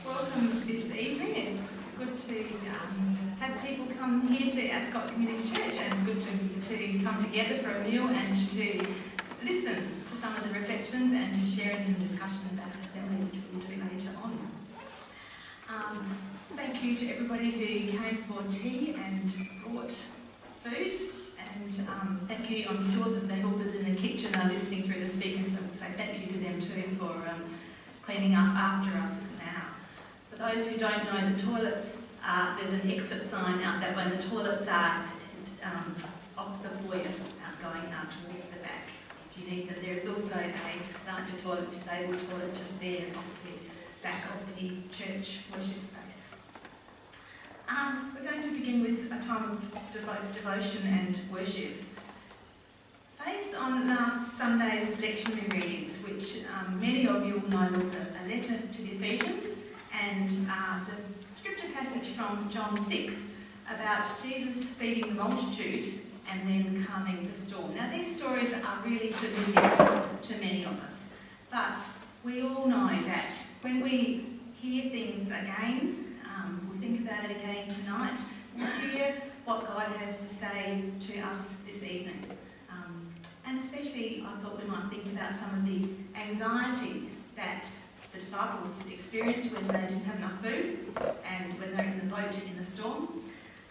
welcome this evening. It's good to have people come here to Ascot Community Church, and it's good to come together for a meal and to listen to some of the reflections and to share in some discussion about assembly, which we'll do later on. Thank you to everybody who came for tea and brought food, and thank you. I'm sure that the helpers in the kitchen are listening through the speakers, so thank you to them too for cleaning up after us now. For those who don't know, the toilets, there's an exit sign out that way. The toilets are off the foyer, going out towards the back. If you need them, there is also a larger toilet, disabled toilet, just there off the back of the church worship space. We're going to begin with a time of devotion and worship. Based on last Sunday's lectionary readings, which many of you will know was a letter to the Ephesians, and the scripture passage from John 6 about Jesus feeding the multitude and then calming the storm. Now, these stories are really familiar to many of us, but we all know that when we hear things again, we think about it again tonight, we hear what God has to say to us this evening. And especially, I thought we might think about some of the anxiety that the disciples experienced when they didn't have enough food and when they're in the boat in the storm.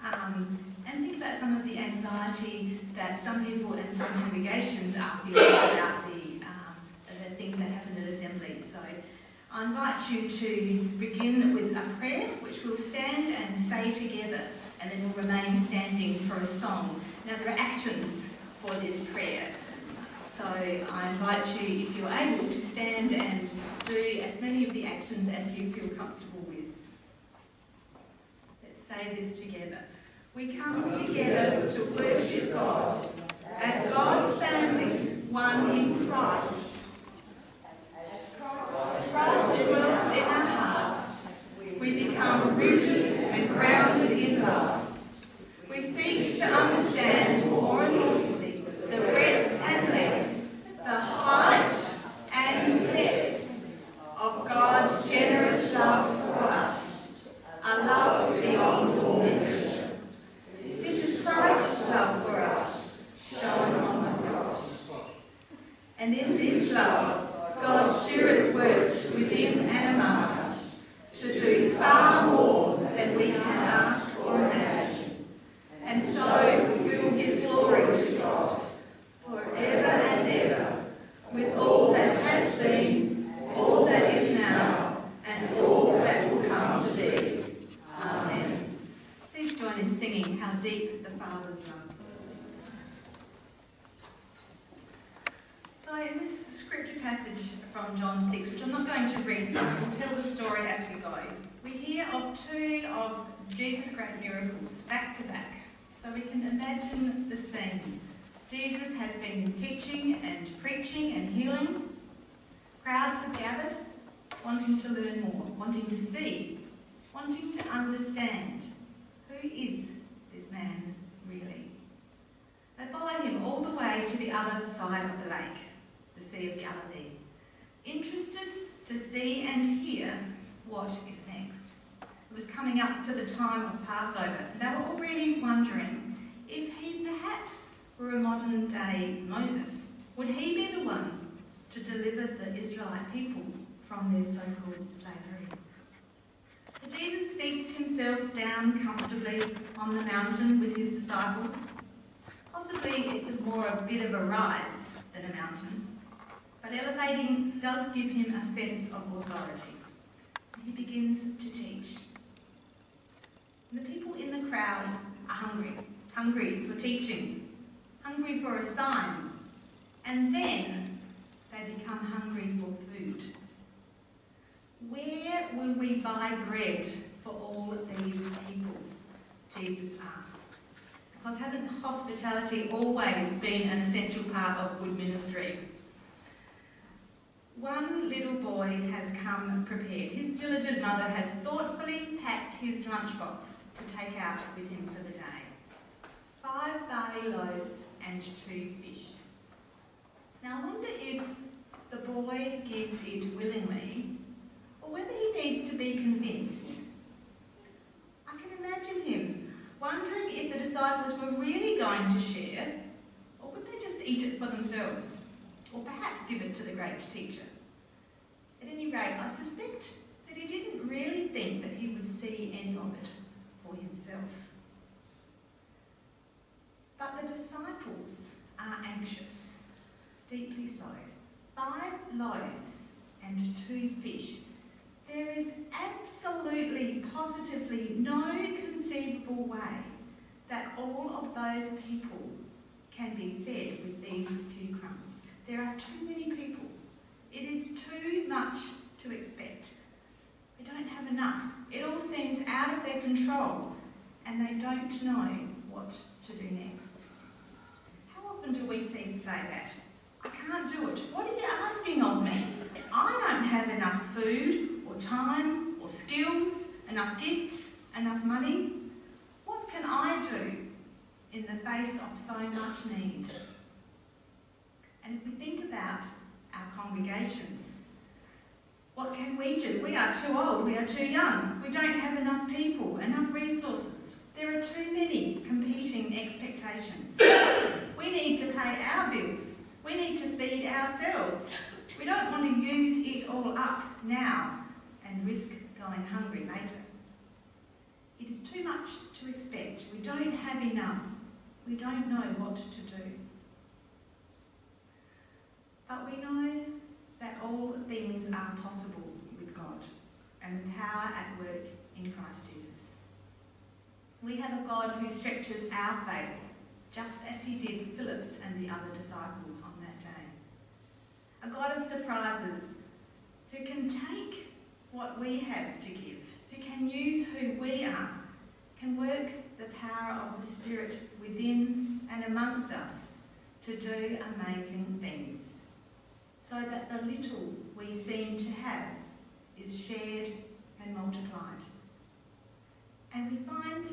And think about some of the anxiety that some people and some congregations are feeling about the things that happen at assembly. So I invite you to begin with a prayer, which we'll stand and say together, and then we'll remain standing for a song. Now, there are actions for this prayer. So I invite you, if you're able, to stand and do as many of the actions as you feel comfortable with. Let's say this together. We come together to worship God as God's family, one in Christ. As Christ dwells in our hearts, we become rooted and grounded in love. We seek to understand more and more fully the breadth and length, the height and depth of God's generous love for us, a love beyond all measure. This is Christ's love for us, shown on the cross. And in this love, God's Spirit works within and among us to do far more than we can ask or imagine. And so we will give glory to God forever and ever, with all that has been, all that is now, and all that will come to be. Amen. Please join in singing How Deep the Father's Love. So in this scripture passage from John 6, which I'm not going to read, but we'll tell the story as we go. We hear of two of Jesus' great miracles back to back. So we can imagine the scene. Jesus has been teaching and preaching and healing. Crowds have gathered, wanting to learn more, wanting to see, wanting to understand. Who is this man really? They follow him all the way to the other side of the lake, the Sea of Galilee, interested to see and hear what is next. It was coming up to the time of Passover, and they were already wondering if he perhaps were a modern day Moses. Would he be the one to deliver the Israelite people from their so-called slavery? So Jesus seats himself down comfortably on the mountain with his disciples. Possibly it was more a bit of a rise than a mountain, but elevating does give him a sense of authority. He begins to teach. And the people in the crowd are hungry for teaching, hungry for a sign, and then they become hungry for food. Where will we buy bread for all these people? Jesus asks. Because hasn't hospitality always been an essential part of good ministry? One little boy has come prepared. His diligent mother has thoughtfully packed his lunchbox to take out with him for the day. 5 barley loaves and 2 fish. Now I wonder if the boy gives it willingly, or whether he needs to be convinced. I can imagine him wondering if the disciples were really going to share, or would they just eat it for themselves, or perhaps give it to the great teacher. At any rate, I suspect that he didn't really think that he would see any of it for himself. But the disciples are anxious, deeply so. 5 loaves and 2 fish. There is absolutely, positively no conceivable way that all of those people can be fed with these few crumbs. There are too many people. It is too much to expect. They don't have enough. It all seems out of their control, and they don't know what to do next. How often do we say that? I can't do it. What are you asking of me? I don't have enough food or time or skills, enough gifts, enough money. What can I do in the face of so much need? And if we think about our congregations, what can we do? We are too old, we are too young, we don't have enough people, enough resources. There are too many competing expectations. We need to pay our bills. We need to feed ourselves. We don't want to use it all up now and risk going hungry later. It is too much to expect. We don't have enough. We don't know what to do. But we know that all things are possible with God and the power at work in Christ Jesus. We have a God who stretches our faith, just as he did Philip's and the other disciples on that day. A God of surprises, who can take what we have to give, who can use who we are, can work the power of the Spirit within and amongst us to do amazing things, so that the little we seem to have is shared and multiplied. And we find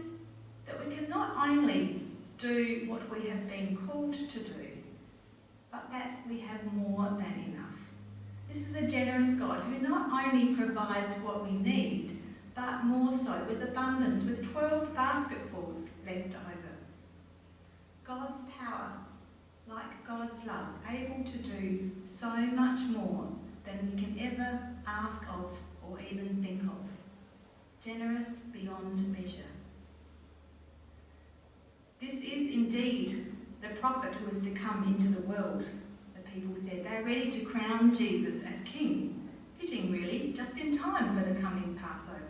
that we can not only do what we have been called to do, but that we have more than enough. This is a generous God who not only provides what we need, but more so, with abundance, with 12 basketfuls left over. God's power, like God's love, able to do so much more than we can ever ask of or even think of. Generous beyond measure. This is indeed the prophet who is to come into the world, the people said. They're ready to crown Jesus as king. Fitting, really, just in time for the coming Passover.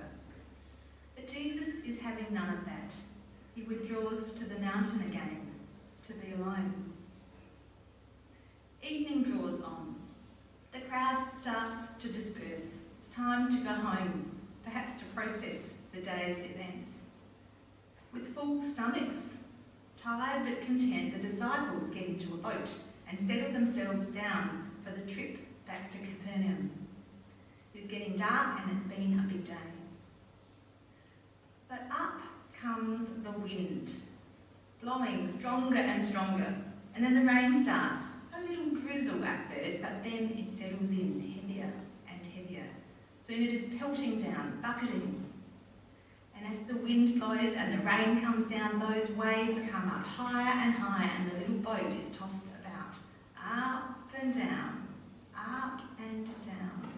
But Jesus is having none of that. He withdraws to the mountain again, to be alone. Evening draws on. The crowd starts to disperse. It's time to go home, perhaps to process the day's events. With full stomachs, tired but content, the disciples get into a boat and settle themselves down for the trip back to Capernaum. It's getting dark and it's been a big day. But up comes the wind, blowing stronger and stronger, and then the rain starts. A little drizzle at first, but then it settles in heavier and heavier. Soon it is pelting down, bucketing. And as the wind blows and the rain comes down, those waves come up higher and higher, and the little boat is tossed about, up and down, up and down.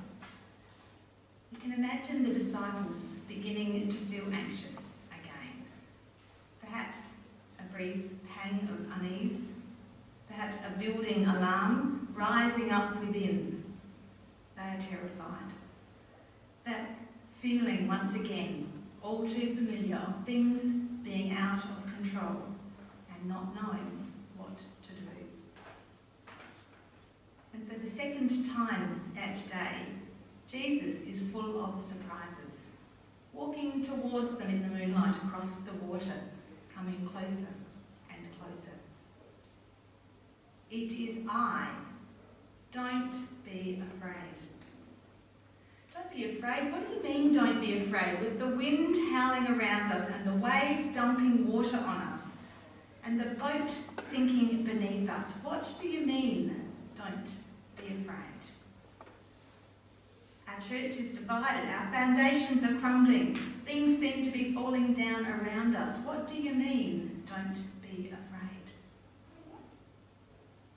You can imagine the disciples beginning to feel anxious again. Perhaps a brief pang of unease, perhaps a building alarm rising up within. They are terrified. That feeling once again, all too familiar, of things being out of control and not knowing what to do. And for the second time that day, Jesus is full of surprises, walking towards them in the moonlight across the water, coming closer and closer. It is I. Don't be afraid. Don't be afraid? What do you mean, don't be afraid? With the wind howling around us and the waves dumping water on us and the boat sinking beneath us, what do you mean, don't be afraid? Our church is divided. Our foundations are crumbling. Things seem to be falling down around us. What do you mean, don't be afraid?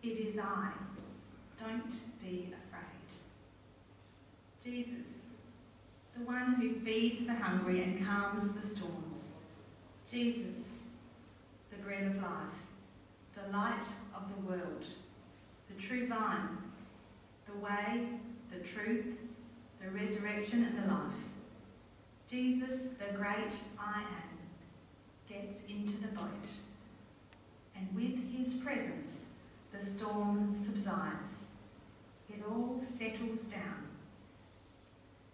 It is I. Don't be afraid. Jesus, the one who feeds the hungry and calms the storms. Jesus, the bread of life, the light of the world, the true vine, the way, the truth, the resurrection and the life. Jesus, the great I am, gets into the boat, and with his presence, the storm subsides. It all settles down.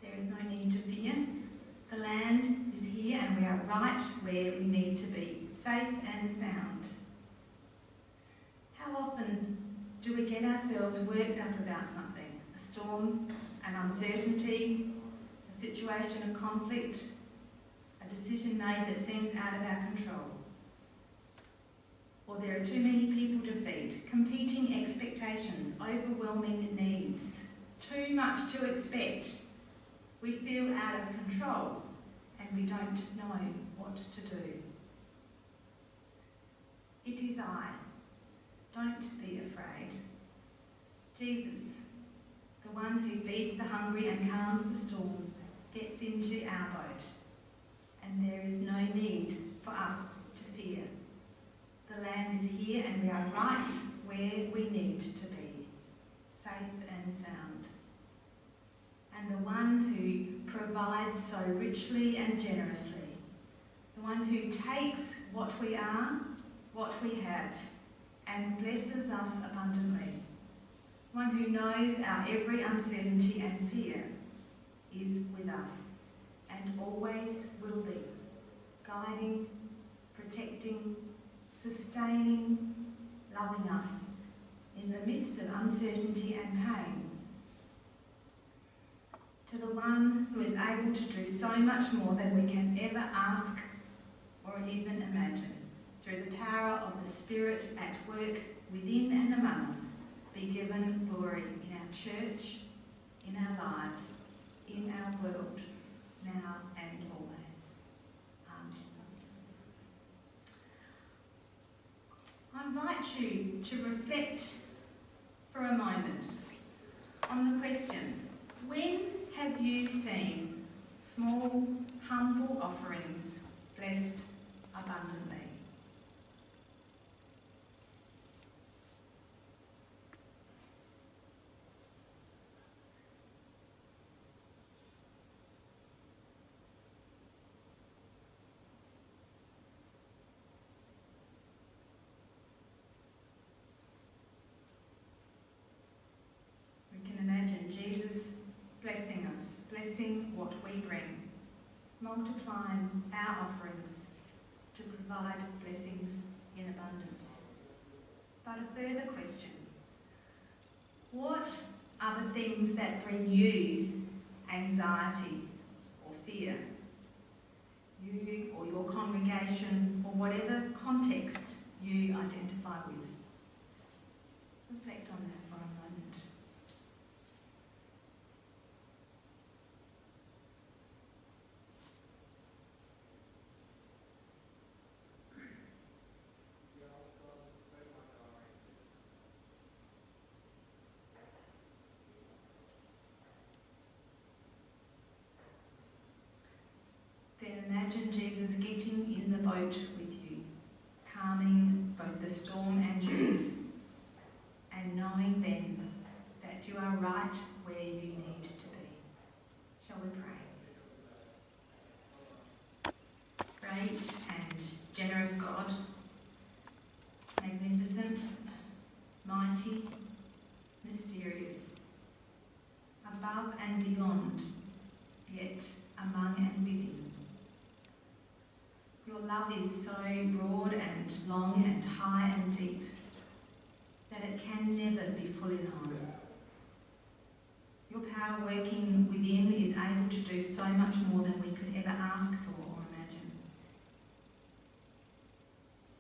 There is no need to fear. The land is here and we are right where we need to be, safe and sound. How often do we get ourselves worked up about something? A storm, an uncertainty, a situation of conflict, a decision made that seems out of our control. Or there are too many people to feed, competing expectations, overwhelming needs, too much to expect. We feel out of control and we don't know what to do. It is I. Don't be afraid. Jesus, the one who feeds the hungry and calms the storm, gets into our boat, and there is no need for us to fear. The land is here and we are right where we need to be, safe and sound. And the one who provides so richly and generously, the one who takes what we are, what we have, and blesses us abundantly, one who knows our every uncertainty and fear, is with us and always will be, guiding, protecting, sustaining, loving us in the midst of uncertainty and pain. To the one who is able to do so much more than we can ever ask or even imagine, through the power of the Spirit at work within and among us, be given glory in our church, in our lives, in our world, now and always. Amen. I invite you to reflect for a moment on the question, when have you seen small, humble offerings blessed abundantly? Jesus blessing us, blessing what we bring, multiplying our offerings to provide blessings in abundance. But a further question, what are the things that bring you anxiety or fear? You or your congregation or whatever context you identify with. Reflect on that for a moment. Then imagine Jesus getting in the boat with you, calming both the storm and you, and knowing then that you are right where you need to be. Shall we pray? Great and generous God, magnificent, mighty, mysterious, above and beyond, yet among and within. Your love is so broad and long and high and deep that it can never be fully known. Your power working within is able to do so much more than we could ever ask for or imagine.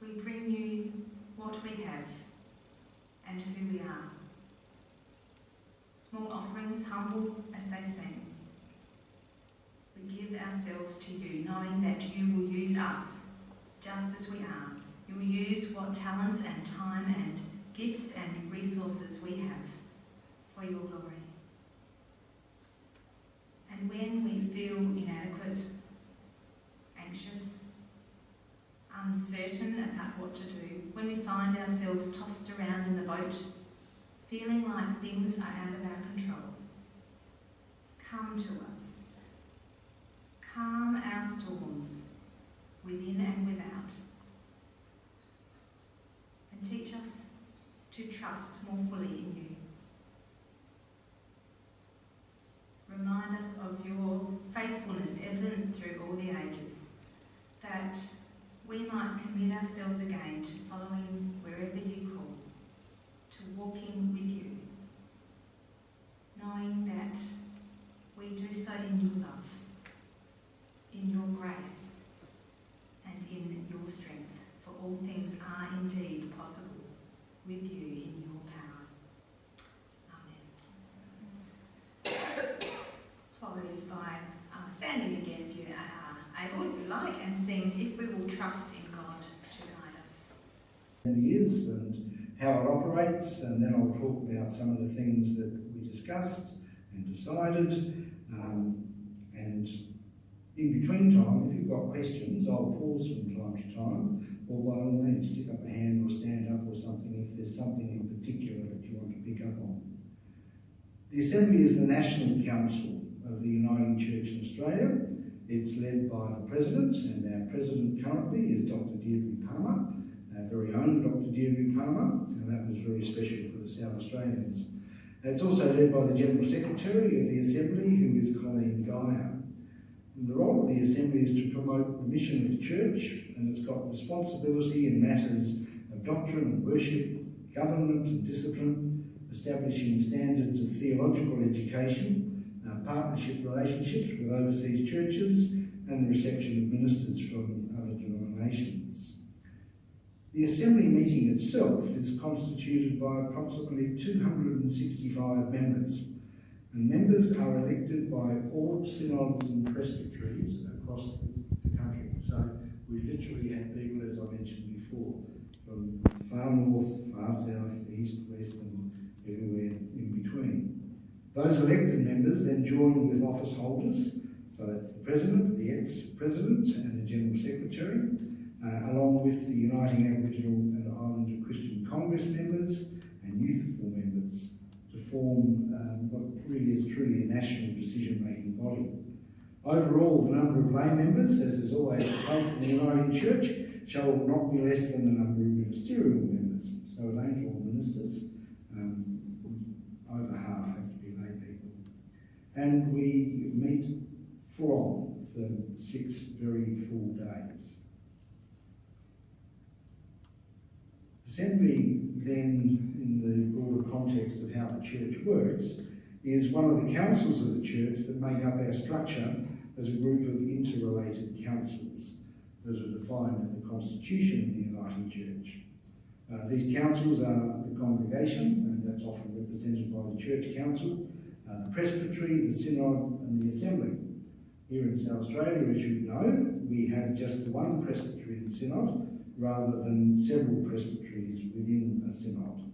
We bring you what we have and who we are. Small offerings, humble as they seem, give ourselves to you, knowing that you will use us just as we are. You will use what talents and time and gifts and resources we have for your glory. And when we feel inadequate, anxious, uncertain about what to do, when we find ourselves tossed around in the boat, feeling like things are out of our control, come to us. Calm our storms, within and without, and teach us to trust more fully in you. Remind us of your faithfulness evident through all the ages, that we might commit ourselves again to following wherever you call, to walking with you, knowing that we do so in your love, in your grace, and in your strength, for all things are indeed possible with you in your power. Amen. Close by standing again if you are able, if you like, and sing If We Will Trust in God to Guide Us. It is and how it operates, and then I'll talk about some of the things that we discussed and decided. And in between time, if you've got questions, I'll pause from time to time, or by all means stick up a hand or stand up or something if there's something in particular that you want to pick up on. The Assembly is the National Council of the Uniting Church in Australia. It's led by the President, and our President currently is Dr. Deirdre Palmer, our very own Dr. Deirdre Palmer, and that was very special for the South Australians. It's also led by the General Secretary of the Assembly, who is Colleen Geyer. And the role of the Assembly is to promote the mission of the Church, and it's got responsibility in matters of doctrine and worship, government and discipline, establishing standards of theological education, partnership relationships with overseas churches, and the reception of ministers from other denominations. The Assembly meeting itself is constituted by approximately 265 members, and members are elected by all synods and presbyteries across the country. So we literally have people, as I mentioned before, from far north, far south, east, west, and everywhere in between. Those elected members then join with office holders, so that's the President, the ex-President and the General Secretary, along with the Uniting Aboriginal and Islander Christian Congress members and youthful members, to form what really is truly a national decision-making body. Overall, the number of lay members, as is always the case in the Uniting Church, shall not be less than the number of ministerial members. So angel ministers, over half have to be lay people. And we meet full on for 6 very full days. Assembly then, in the broader context of how the church works, is one of the councils of the church that make up our structure as a group of interrelated councils that are defined in the Constitution of the Uniting Church. These councils are the congregation, and that's often represented by the Church Council, the Presbytery, the Synod, and the Assembly. Here in South Australia, as you know, we have just the one Presbytery and Synod, rather than several presbyteries within a synod.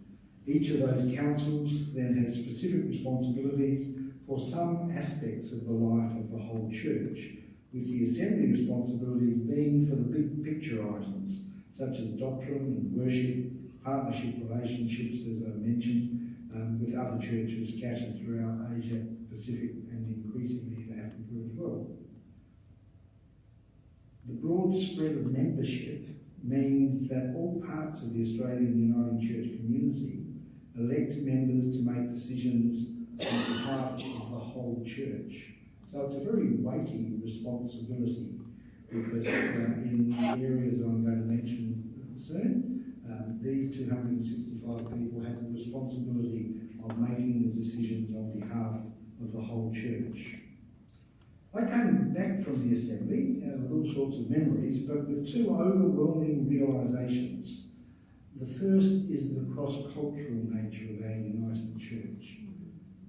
Each of those councils then has specific responsibilities for some aspects of the life of the whole church, with the Assembly responsibilities being for the big picture items, such as doctrine and worship, partnership relationships, as I mentioned, with other churches scattered throughout Asia, Pacific, and increasingly in Africa as well. The broad spread of membership means that all parts of the Australian Uniting Church community elect members to make decisions on behalf of the whole church. So it's a very weighty responsibility, because in the areas I'm going to mention soon, these 265 people have the responsibility of making the decisions on behalf of the whole church. I came back from the Assembly with all sorts of memories, but with 2 overwhelming realisations. The first is the cross-cultural nature of our Uniting Church.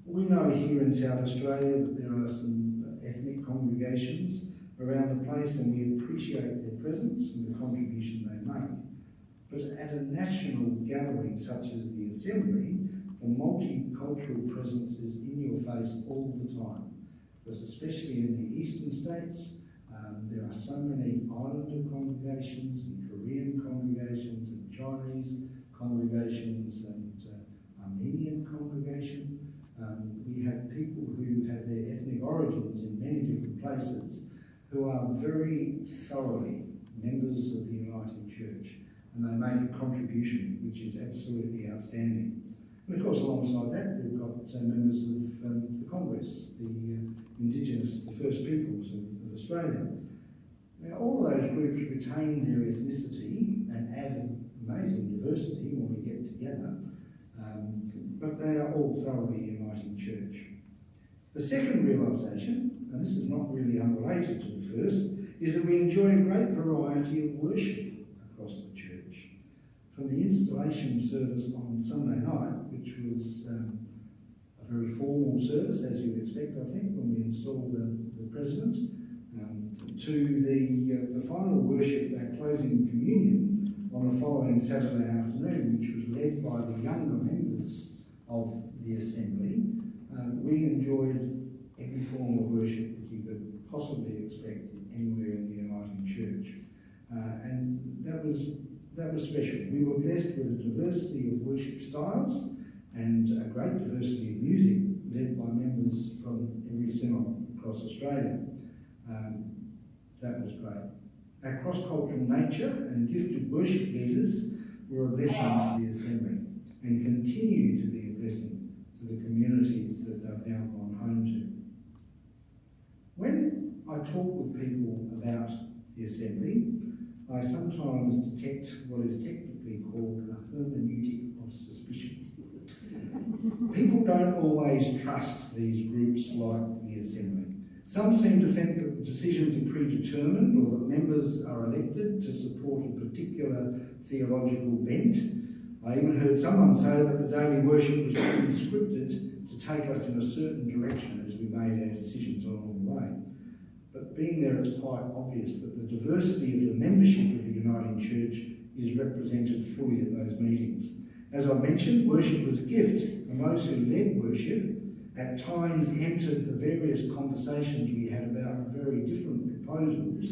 We know here in South Australia that there are some ethnic congregations around the place, and we appreciate their presence and the contribution they make. But at a national gathering such as the Assembly, the multicultural presence is in your face all the time. Because especially in the eastern states, there are so many Islander congregations and Korean congregations and Chinese congregations and Armenian congregation. We have people who have their ethnic origins in many different places who are very thoroughly members of the Uniting Church, and they make a contribution which is absolutely outstanding. And of course, alongside that, we've got members of the Congress, the Indigenous, the First Peoples of Australia. Now, all of those groups retain their ethnicity and add amazing diversity when we get together, but they are all thoroughly uniting church. The second realisation, and this is not really unrelated to the first, is that we enjoy a great variety of worship across the church. From the installation service on Sunday night, which was a very formal service, as you'd expect, I think, when we installed the president, to the final worship, our closing communion, on the following Saturday afternoon, which was led by the younger members of the Assembly. We enjoyed every form of worship that you could possibly expect anywhere in the Uniting Church. And that was special. We were blessed with a diversity of worship styles and a great diversity of music, led by members from every synod across Australia. That was great. Our cross-cultural nature and gifted worship leaders were a blessing to the Assembly and continue to be a blessing to the communities that they've now gone home to. When I talk with people about the Assembly, I sometimes detect what is technically called a hermeneutic of suspicion. People don't always trust these groups like the Assembly. Some seem to think that the decisions are predetermined or that members are elected to support a particular theological bent. I even heard someone say that the daily worship was pretty scripted to take us in a certain direction as we made our decisions along the way. But being there, it's quite obvious that the diversity of the membership of the Uniting Church is represented fully at those meetings. As I mentioned, worship was a gift, and those who led worship at times entered the various conversations we had about the very different proposals,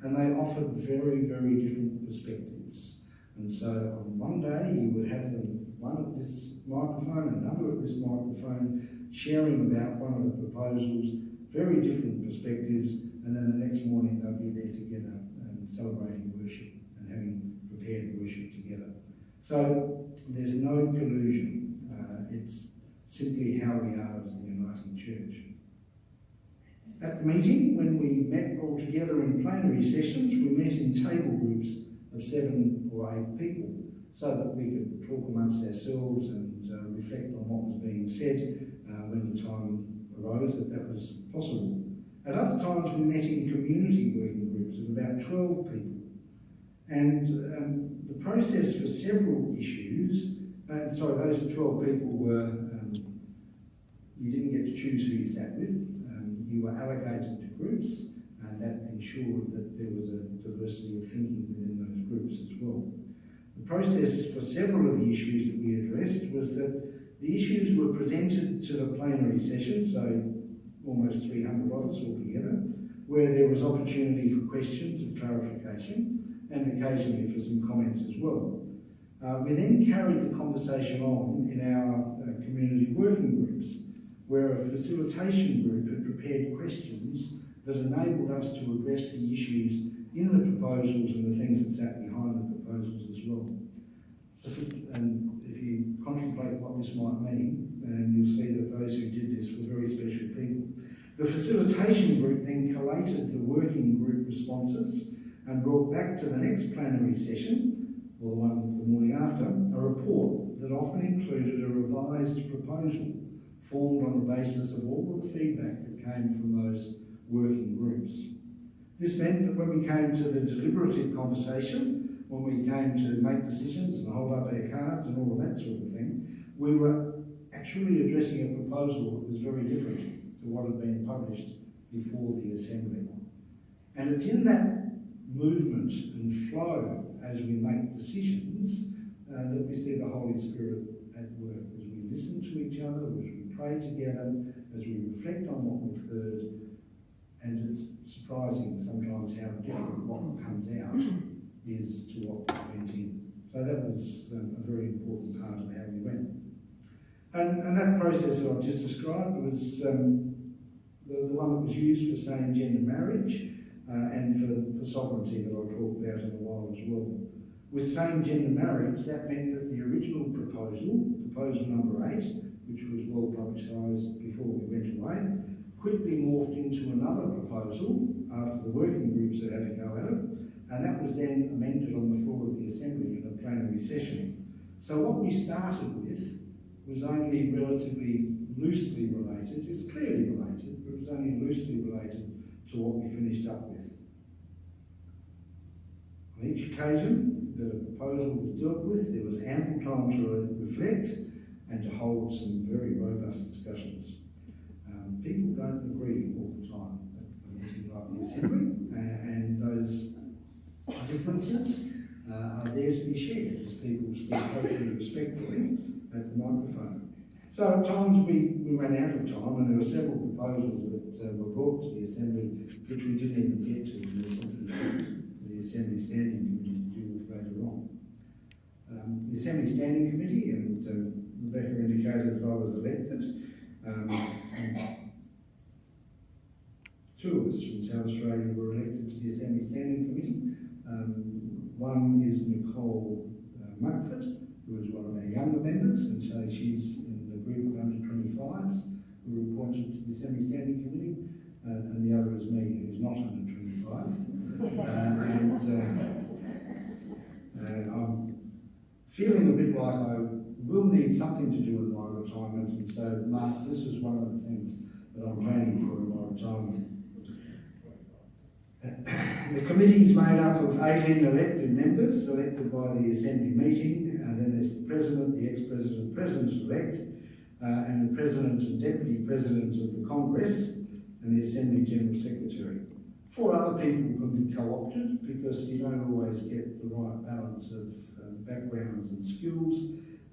and they offered very, very different perspectives. And so on one day you would have them, one at this microphone, another at this microphone, sharing about one of the proposals, very different perspectives, and then the next morning they'll be there together celebrating worship and having prepared worship together. So there's no collusion. It's simply how we are as the Uniting Church. At the meeting, when we met all together in plenary sessions, we met in table groups of 7 or 8 people so that we could talk amongst ourselves and reflect on what was being said when the time arose that was possible. At other times, we met in community working groups of about 12 people. And the process for several issues, those 12 people were, you didn't get to choose who you sat with, you were allocated to groups, and that ensured that there was a diversity of thinking within those groups as well. The process for several of the issues that we addressed was that the issues were presented to the plenary session, so almost 300 of us altogether, where there was opportunity for questions of clarification and occasionally for some comments as well. We then carried the conversation on in our community working groups, where a facilitation group had prepared questions that enabled us to address the issues in the proposals and the things that sat behind the proposals as well. And if you contemplate what this might mean, you'll see that those who did this were very special people. The facilitation group then collated the working group responses and brought back to the next plenary session, or the one the morning after, a report that often included a revised proposal formed on the basis of all of the feedback that came from those working groups. This meant that when we came to the deliberative conversation, when we came to make decisions and hold up our cards and all of that sort of thing, we were actually addressing a proposal that was very different to what had been published before the Assembly. And it's in that movement and flow as we make decisions that we see the Holy Spirit at work, as we listen to each other, as we pray together, as we reflect on what we've heard. And it's surprising sometimes how different what comes out is to what went in. So that was a very important part of how we went. And that process that I've just described was the one that was used for same-gender marriage and for sovereignty that I'll talk about in a while as well. With same-gender marriage, that meant that the original proposal number 8, which was well publicised before we went away, quickly morphed into another proposal after the working groups had to go at it, and that was then amended on the floor of the Assembly in a plenary session. So what we started with was only relatively loosely related. It's clearly related, but it was only loosely related to what we finished up with. On each occasion that a proposal was dealt with, there was ample time to reflect and to hold some very robust discussions. People don't agree all the time at a meeting like the Assembly, and those differences are there to be shared as people speak hopefully respectfully at the microphone. So at times we ran out of time, and there were several proposals that were brought to the Assembly which we didn't even get to, and there's something for the Assembly Standing Committee to deal with later on. The Assembly Standing Committee, and Rebecca indicated that I was elected, and two of us from South Australia were elected to the Assembly Standing Committee. One is Nicole Mugford, who is one of our younger members, and so she's in the group of under 25s who were appointed to the Assembly Standing Committee, and the other is me, who's not under 25. I'm feeling a bit like I will need something to do with my retirement, and so Mark, this was one of the things that I'm planning for in my retirement. The committee is made up of 18 elected members selected by the Assembly meeting, and then there's the President, the ex-President, President-elect, and the President and Deputy President of the Congress, and the Assembly General Secretary. 4 other people can be co-opted because you don't always get the right balance of backgrounds and skills,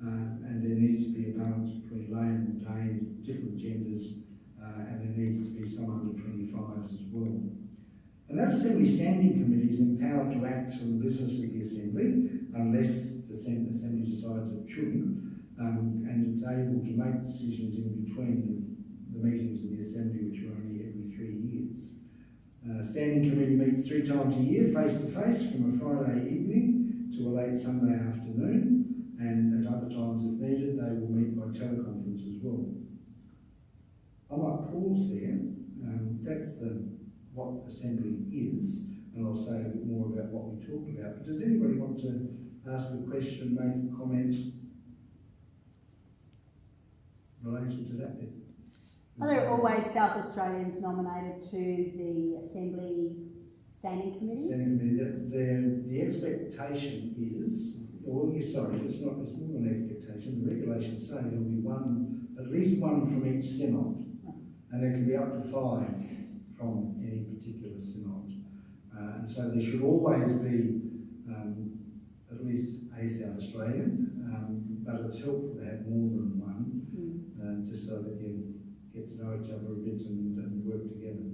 and there needs to be a balance between lay and ordained, different genders, and there needs to be some under 25s as well. And that Assembly Standing Committee is empowered to act on the business of the Assembly unless the Assembly decides it shouldn't, and it's able to make decisions in between the meetings of the Assembly, which are only every 3 years. Standing Committee meets 3 times a year, face-to-face, from a Friday evening to a late Sunday afternoon, and at other times, if needed, they will meet by teleconference as well. I might pause there. That's what Assembly is, and I'll say a bit more about what we talked about. But does anybody want to ask a question, make a comment related to that bit? Are there always South Australians nominated to the Assembly Standing Committee? Standing Committee. The expectation is, well, sorry, it's more than an expectation. The regulations say there will be at least one from each synod, and there can be up to 5 from any particular synod. And so there should always be at least a South Australian, but it's helpful to have more than one, just so that you get to know each other a bit and work together.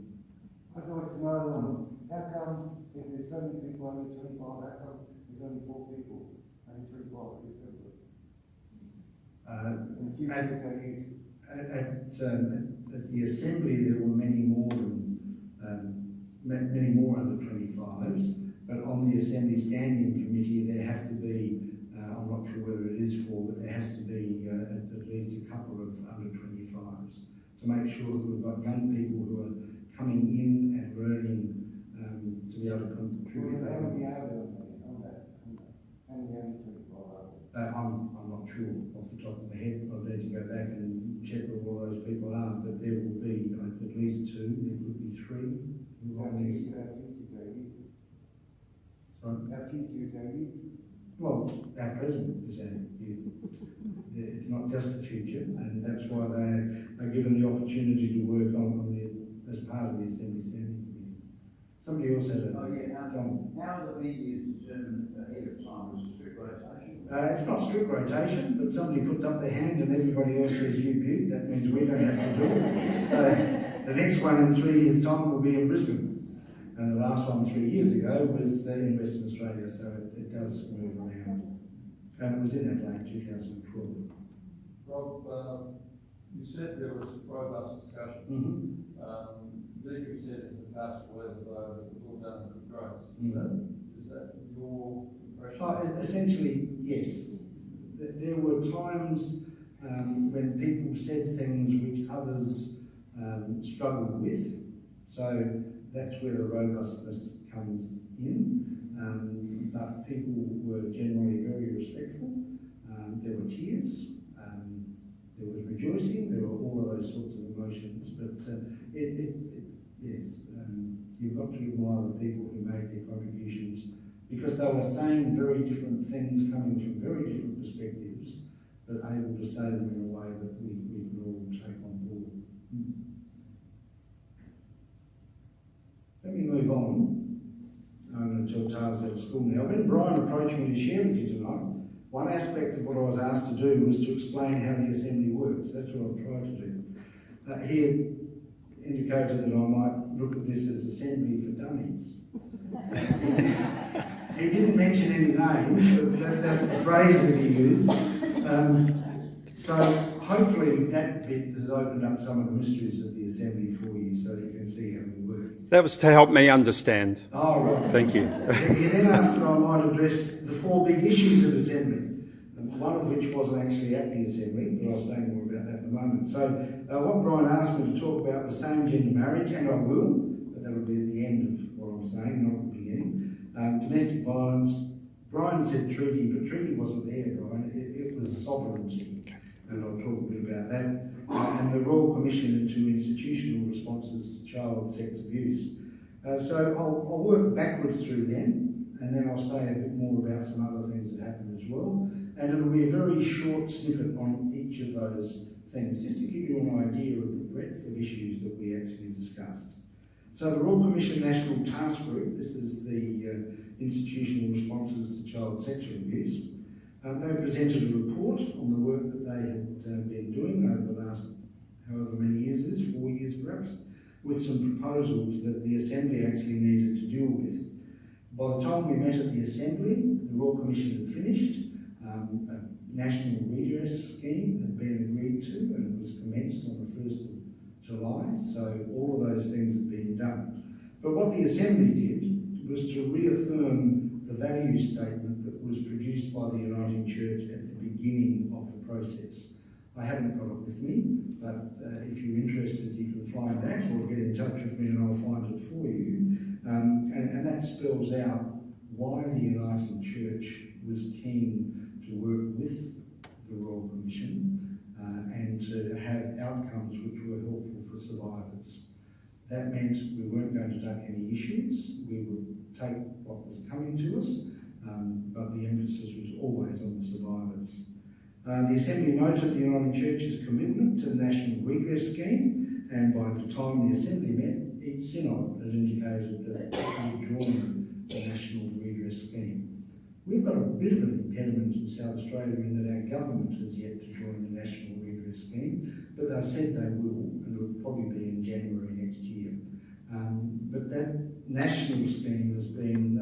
I'd like to know, how come if there's so many people under 25, how come there's only 4 people under 25 in the Assembly? At the Assembly there were many more under 25s, but on the Assembly Standing Committee there have to be, I'm not sure whether it is 4, but there has to be at least a couple of under 25s to make sure that we've got young people who are coming in and learning to be able to contribute. How many are there on that? How many under 25 are there? I'm not sure off the top of my head. I'll need to go back and check where all those people are, but there will be at least 2, there could be 3. Our future is our youth. Well, our present is our youth. It's not just the future, and that's why they are given the opportunity to work on the as part of the Assembly Standing Committee. Somebody else had a... Oh, yeah, how are the media determined ahead of time? Is it strict rotation? It's not strict rotation, but somebody puts up their hand and everybody else says you bid. That means we don't have to do it. So the next one in 3 years' time will be in Brisbane. And the last one 3 years ago was in Western Australia, so it does move around. And it was in Adelaide 2012. Rob, you said there was robust discussion. Mm-hmm. Deacon said in the past, whether it was all done with grace. Mm-hmm. Is that your impression? Essentially, yes. There were times when people said things which others struggled with. So that's where the robustness comes in. But people were generally very respectful. There were tears. There was rejoicing. There were all of those sorts of emotions. But yes, you've got to admire the people who made their contributions, because they were saying very different things, coming from very different perspectives, but able to say them in a way that we can all take on board. Let me move on. I'm going to tell tales out of school now. When Brian approached me to share with you tonight, one aspect of what I was asked to do was to explain how the Assembly works. That's what I've tried to do. He had indicated that I might look at this as Assembly for Dummies. He didn't mention any names, but that's the phrase that he used. So hopefully that bit has opened up some of the mysteries of the Assembly for you, so that you can see how we work. That was to help me understand. Oh, right. Thank you. He then asked that I might address the 4 big issues of Assembly, one of which wasn't actually at the Assembly, but I'll say more about that in a moment. So what Brian asked me to talk about was same-gender marriage, and I will, but that'll be at the end of what I'm saying, not at the beginning. Domestic violence. Brian said treaty, but treaty wasn't there, Brian. It was sovereignty, and I'll talk a bit about that. And the Royal Commission into institutional responses to child sex abuse. So I'll work backwards through them, and then I'll say a bit more about some other things that happened as well. And it'll be a very short snippet on each of those things, just to give you an idea of the breadth of issues that we actually discussed. So the Royal Commission National Task Group, this is the institutional responses to child sexual abuse. They presented a report on the work that they had been doing over the last however many years it is, 4 years perhaps, with some proposals that the Assembly actually needed to deal with. By the time we met at the Assembly, the Royal Commission had finished. A national redress scheme had been agreed to and was commenced on the 1st of July, so all of those things have been done. But what the Assembly did was to reaffirm the value statement that was produced by the Uniting Church at the beginning of the process. I haven't got it with me, but if you're interested, you can find that or get in touch with me and I'll find it for you. And that spells out why the Uniting Church was keen to work with the Royal Commission and to have outcomes which were helpful for survivors. That meant we weren't going to duck any issues. We would take what was coming to us, but the emphasis was always on the survivors. The Assembly noted the Uniting Church's commitment to the National Redress Scheme, and by the time the Assembly met, each synod had indicated that it would join the National Redress Scheme. We've got a bit of an impediment in South Australia in that our government has yet to join the National Redress Scheme, but they've said they will, and it will probably be in January next year. But that national scheme has been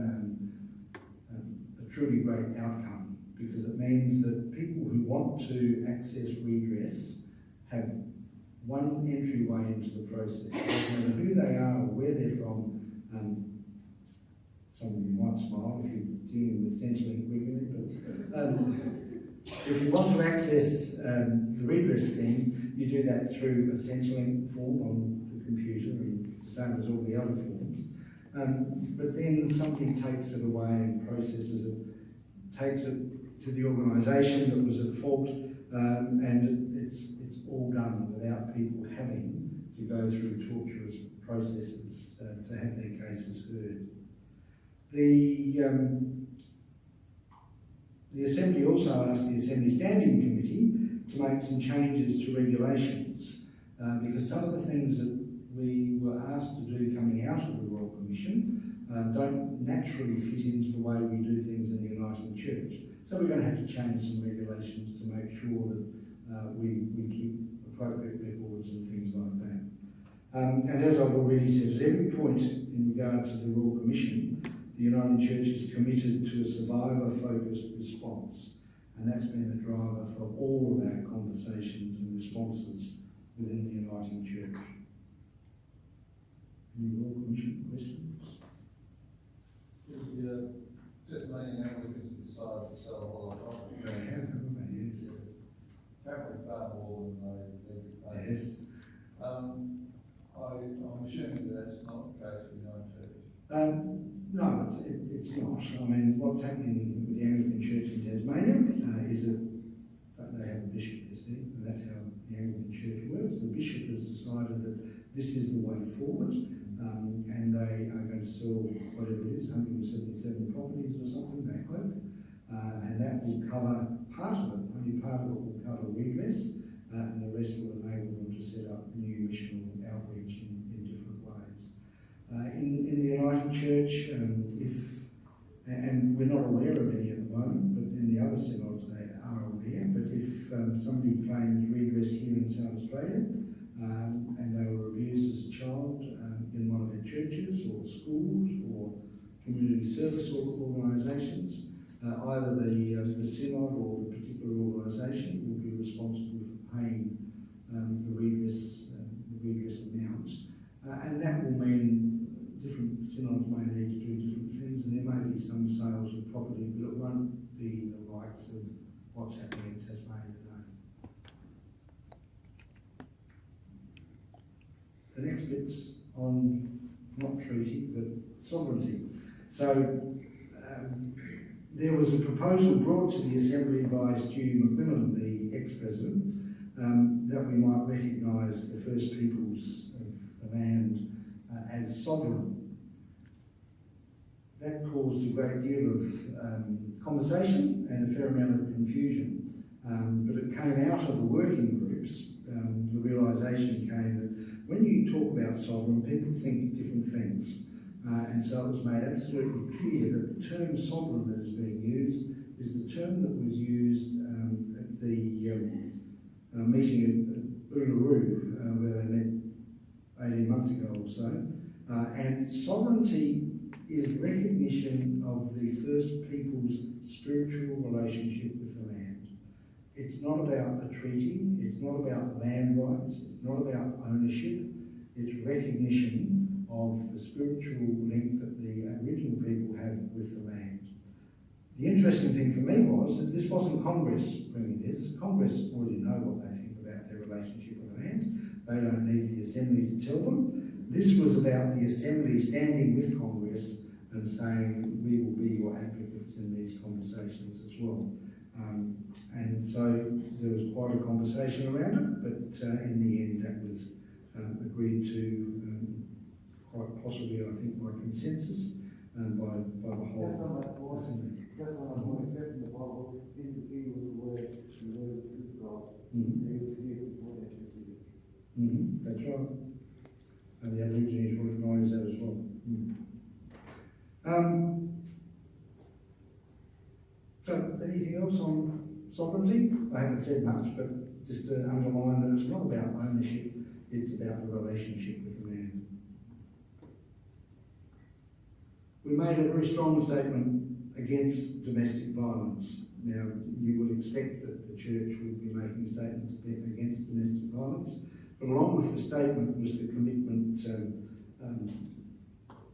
a truly great outcome, because it means that people who want to access redress have one entryway into the process. No matter who they are or where they're from, some of you might smile if you're dealing with Centrelink regularly, but if you want to access the redress scheme, you do that through a Centrelink form on the computer, and the same as all the other forms. But then somebody takes it away and processes it, takes it to the organisation that was at fault, and it's all done without people having to go through torturous processes to have their cases heard. The Assembly also asked the Assembly Standing Committee to make some changes to regulations, because some of the things that we were asked to do coming out of the Royal Commission don't naturally fit into the way we do things in the Uniting Church. So we're going to have to change some regulations to make sure that we keep appropriate records and things like that. And as I've already said, at every point in regard to the Royal Commission, the Uniting Church is committed to a survivor-focused response, and that's been the driver for all of our conversations and responses within the Uniting Church. Any Royal Commission questions? Just meaning Anglicans decided to sell a lot of property. They have, haven't they? Yes. Apparently far more than they need to pay. Yes. I'm assuming that's not the case with your own church. No, it's not. I mean, what's happening with the Anglican Church in Tasmania is that they have a bishop, you see, and that's how the Anglican Church works. The bishop has decided that this is the way forward, and they are going to sell whatever it is, 177 properties or something, they hope, and that will cover part of it. Only part of it will cover redress, and the rest will enable them to set up new missional outreach in different ways. In the Uniting Church, and we're not aware of any at the moment, but in the other synods they are aware, but if somebody claims redress here in South Australia, and they were abused as a child in one of their churches or schools or community service organisations, either the synod or the particular organisation will be responsible for paying the redress amount, and that will mean different synods may need to do different things, and there may be some sales of property, but it won't be the likes of what's happening in Tasmania today. The next bit's on not treaty, but sovereignty. So there was a proposal brought to the Assembly by Stu McMillan, the ex-president, that we might recognise the First Peoples of the land as sovereign. That caused a great deal of conversation and a fair amount of confusion, but it came out of the working groups. The realisation came that when you talk about sovereign, people think different things, and so it was made absolutely clear that the term sovereign that is being used is the term that was used at the meeting at Uluru, where they met 18 months ago or so, and sovereignty is recognition of the First Peoples' spiritual relationship with the land. It's not about a treaty, it's not about land rights, it's not about ownership, it's recognition of the spiritual link that the Aboriginal people have with the land. The interesting thing for me was that this wasn't Congress bringing this. Congress already know what they think about their relationship with the land. They don't need the Assembly to tell them. This was about the Assembly standing with Congress and saying, we will be your advocates in these conversations as well. And so there was quite a conversation around it, but in the end that was agreed to quite possibly, I think, by consensus and by the whole Assembly. That's what I'm more accepting the Bible in the key was the word is God. Mm-hmm. He was here before that 50 years. Mm-hmm. That's right. And the Aborigines will acknowledge that as well. So, anything else on sovereignty? I haven't said much, but just to underline that it's not about ownership, it's about the relationship with the land. We made a very strong statement against domestic violence. Now, you would expect that the church would be making statements against domestic violence, but along with the statement was the commitment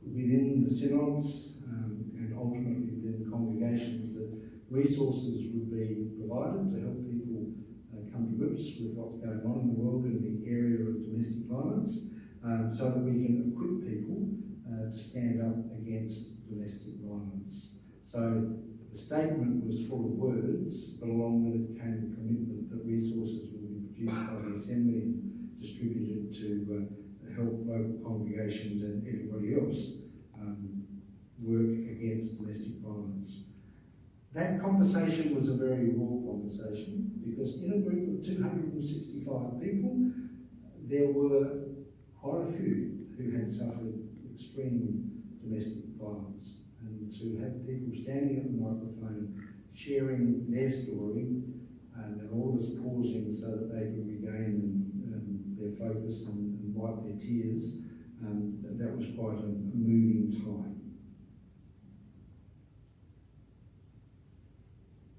within the synods and ultimately within the congregations that resources would be provided to help people come to grips with what's going on in the world in the area of domestic violence, so that we can equip people to stand up against domestic violence. So the statement was full of words, but along with it came the commitment that resources will be produced by the Assembly and distributed to help local congregations and everybody else work against domestic violence. That conversation was a very raw conversation because in a group of 265 people, there were quite a few who had suffered extreme domestic violence. And to have people standing at the microphone sharing their story, and then all of us pausing so that they could regain their focus and wipe their tears, that was quite a moving time.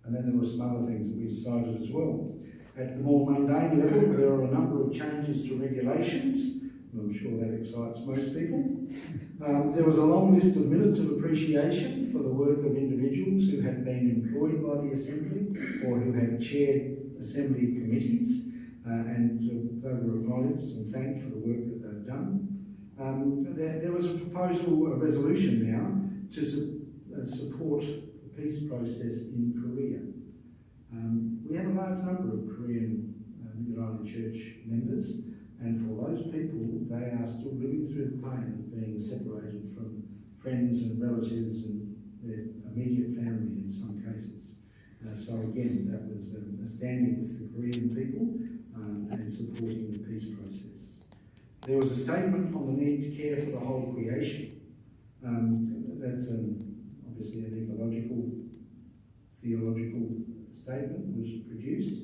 And then there were some other things that we decided as well. At the more mundane level, there are a number of changes to regulations. I'm sure that excites most people. There was a long list of minutes of appreciation for the work of individuals who had been employed by the Assembly or who had chaired Assembly committees, and they were acknowledged and thanked for the work that they've done. There was a proposal, a resolution now, to support the peace process in Korea. We have a large number of Korean United Church members, and for those people, they are still living through the pain of being separated from friends and relatives and their immediate family in some cases. So again, that was standing with the Korean people and supporting the peace process. There was a statement on the need to care for the whole creation. That's obviously an ecological, theological statement was produced.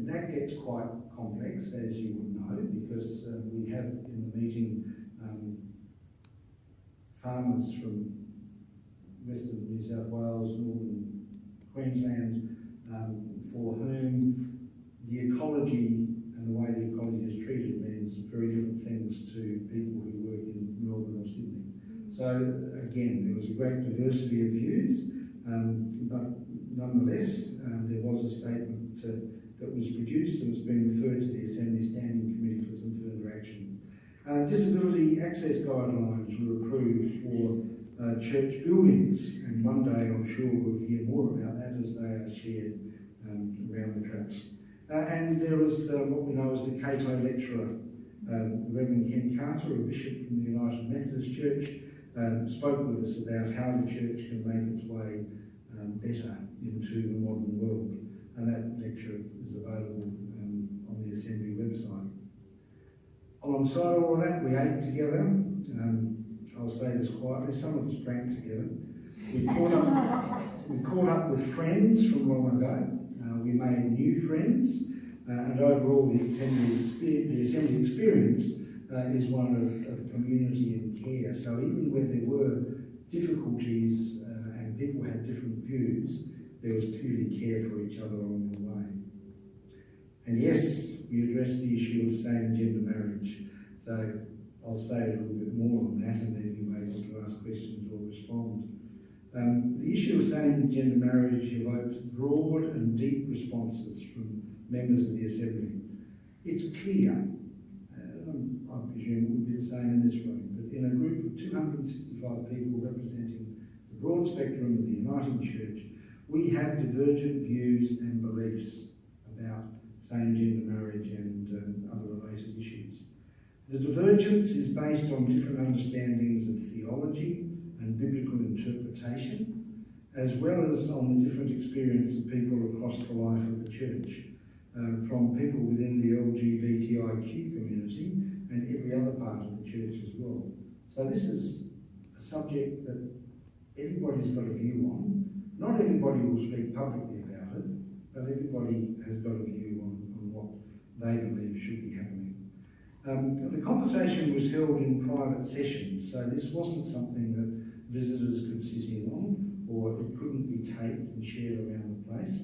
That gets quite complex, as you would know, because we have in the meeting farmers from Western New South Wales, Northern Queensland, for whom the ecology and the way the ecology is treated means very different things to people who work in Melbourne or Sydney. So again, there was a great diversity of views, but nonetheless, there was a statement that was produced and has been referred to the Assembly Standing Committee for some further action. Disability access guidelines were approved for church buildings, and one day I'm sure we'll hear more about that as they are shared around the tracks. And there was what we know as the Cato lecturer, the Reverend Ken Carter, a bishop from the United Methodist Church, spoke with us about how the church can make its way better into the modern world. And that lecture is available on the Assembly website. Alongside all of that, we ate together. I'll say this quietly, some of us drank together. We caught up with friends from long ago. We made new friends, and overall the Assembly experience is one of community and care. So even where there were difficulties and people had different views, there was clearly care for each other along the way. And yes, we addressed the issue of same-gender marriage. So I'll say a little bit more on that, and then you may want to ask questions or respond. The issue of same-gender marriage evoked broad and deep responses from members of the Assembly. It's clear, I presume it would be the same in this room, but in a group of 265 people representing the broad spectrum of the Uniting Church, we have divergent views and beliefs about same-gender marriage and other related issues. The divergence is based on different understandings of theology and biblical interpretation, as well as on the different experience of people across the life of the church, from people within the LGBTIQ community and every other part of the church as well. So this is a subject that everybody's got a view on. Not everybody will speak publicly about it, but everybody has got a view on what they believe should be happening. The conversation was held in private sessions, so this wasn't something that visitors could sit in on, or it couldn't be taped and shared around the place.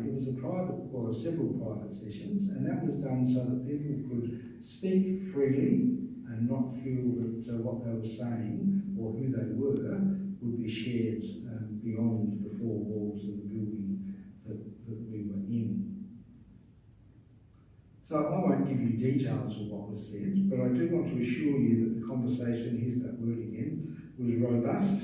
It was a private, or several private sessions, and that was done so that people could speak freely and not feel that what they were saying or who they were would be shared beyond the four walls of the building that we were in. So I won't give you details of what was said, but I do want to assure you that the conversation, here's that word again, was robust.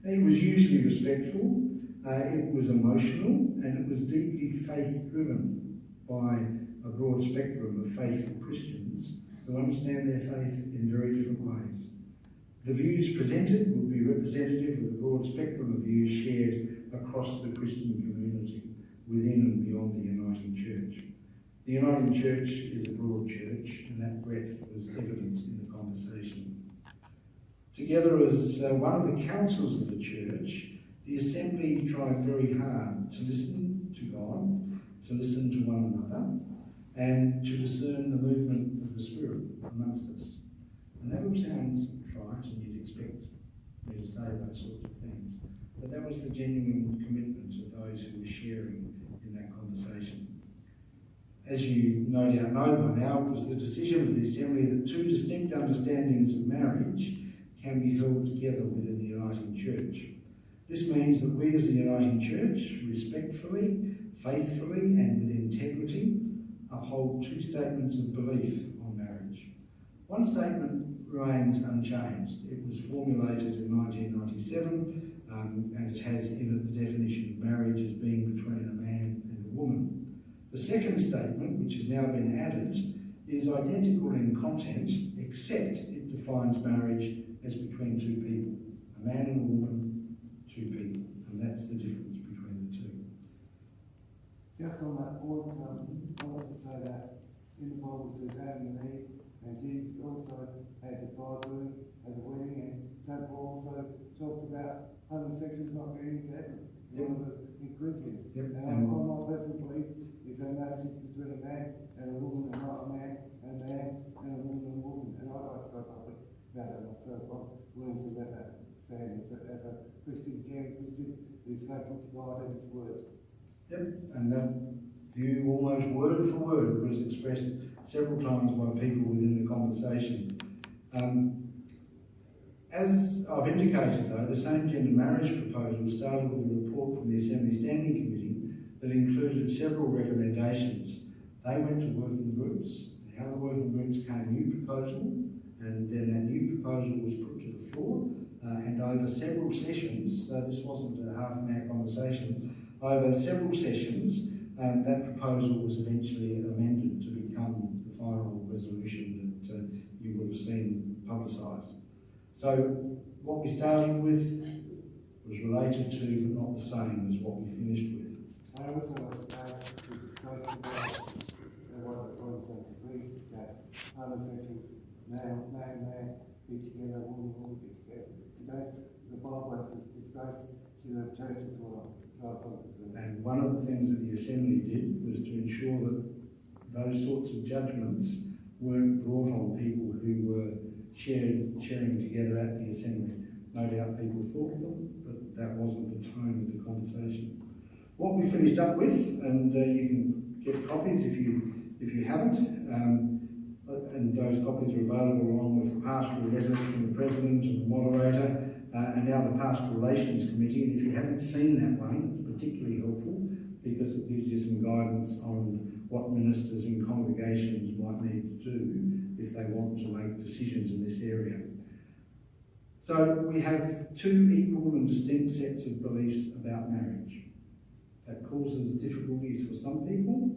It was usually respectful, it was emotional, and it was deeply faith-driven by a broad spectrum of faithful Christians who understand their faith in very different ways. The views presented would be representative of the broad spectrum of views shared across the Christian community, within and beyond the Uniting Church. The Uniting Church is a broad church, and that breadth was evident in the conversation. Together as one of the councils of the church, the Assembly tried very hard to listen to God, to listen to one another, and to discern the movement of the Spirit amongst us. And that all sounds trite, and you'd expect me to say those sorts of things. But that was the genuine commitment of those who were sharing in that conversation. As you no doubt know by now, it was the decision of the Assembly that two distinct understandings of marriage can be held together within the Uniting Church. This means that we as the Uniting Church respectfully, faithfully and with integrity uphold two statements of belief on marriage. One statement remains unchanged. It was formulated in 1997 and it has in it the definition of marriage as being between a man and a woman. The second statement, which has now been added, is identical in content, except it defines marriage as between two people. A man and a woman, two people. And that's the difference between the two. Just on that point, I want to say that in the Bible it says Adam and Eve, and Jesus also had the bridegroom, had the wedding, and St. Paul also talks about homosexuals not getting into heaven. Yep. In Corinthians. Yep. And my personal belief is that marriage is between a man and a woman, and not a man and a man and a woman and a woman. And I like to go public about that myself. I'm willing to let that stand as a Christian, genuine Christian who's faithful to God and His Word. Yep, and that view almost word for word was expressed several times by people within the conversation. As I've indicated though, the same-gender marriage proposal started with a report from the Assembly Standing Committee that included several recommendations. They went to working groups, and out of the working groups came a new proposal, and then that new proposal was put to the floor, and over several sessions, so this wasn't a half-an-hour conversation, over several sessions, that proposal was eventually amended to become the final resolution that you would have seen publicised. So what we started with was related to, but not the same as what we finished with. I also want to say we discussed about what is agreed that homosexuals, man, be together, woman, be together. Today's the Bible has discussed to the church as well. And one of the things that the Assembly did was to ensure that those sorts of judgments weren't brought on people who were sharing together at the Assembly. No doubt people thought them, but that wasn't the tone of the conversation. What we finished up with, and you can get copies if you haven't, and those copies are available along with the pastoral letters from the President and the Moderator, and now the Pastoral Relations Committee. And if you haven't seen that one, it's particularly helpful because it gives you some guidance on what ministers and congregations might need to do if they want to make decisions in this area. So we have two equal and distinct sets of beliefs about marriage. That causes difficulties for some people,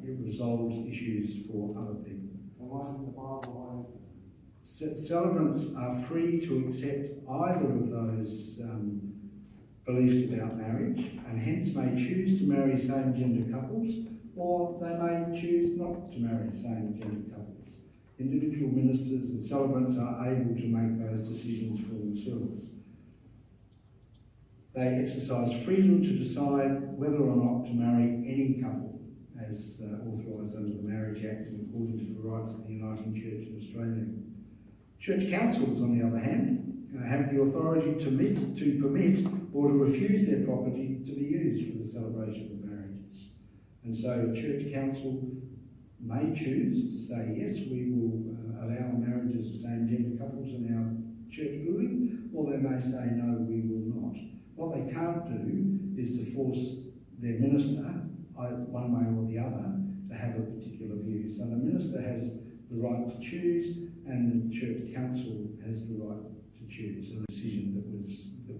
it resolves issues for other people. And what's in the Bible? Celebrants are free to accept either of those beliefs about marriage, and hence may choose to marry same-gender couples, or they may choose not to marry same-gender couples. Individual ministers and celebrants are able to make those decisions for themselves. They exercise freedom to decide whether or not to marry any couple, as authorised under the Marriage Act and according to the rights of the Uniting Church in Australia. Church councils, on the other hand, have the authority to permit or to refuse their property to be used for the celebration of marriages. And so a church council may choose to say, yes, we will allow marriages of same-gender couples in our church building, or they may say, no, we will not. What they can't do is to force their minister, one way or the other, to have a particular view. So the minister has the right to choose, and the church council has the right to choose a decision that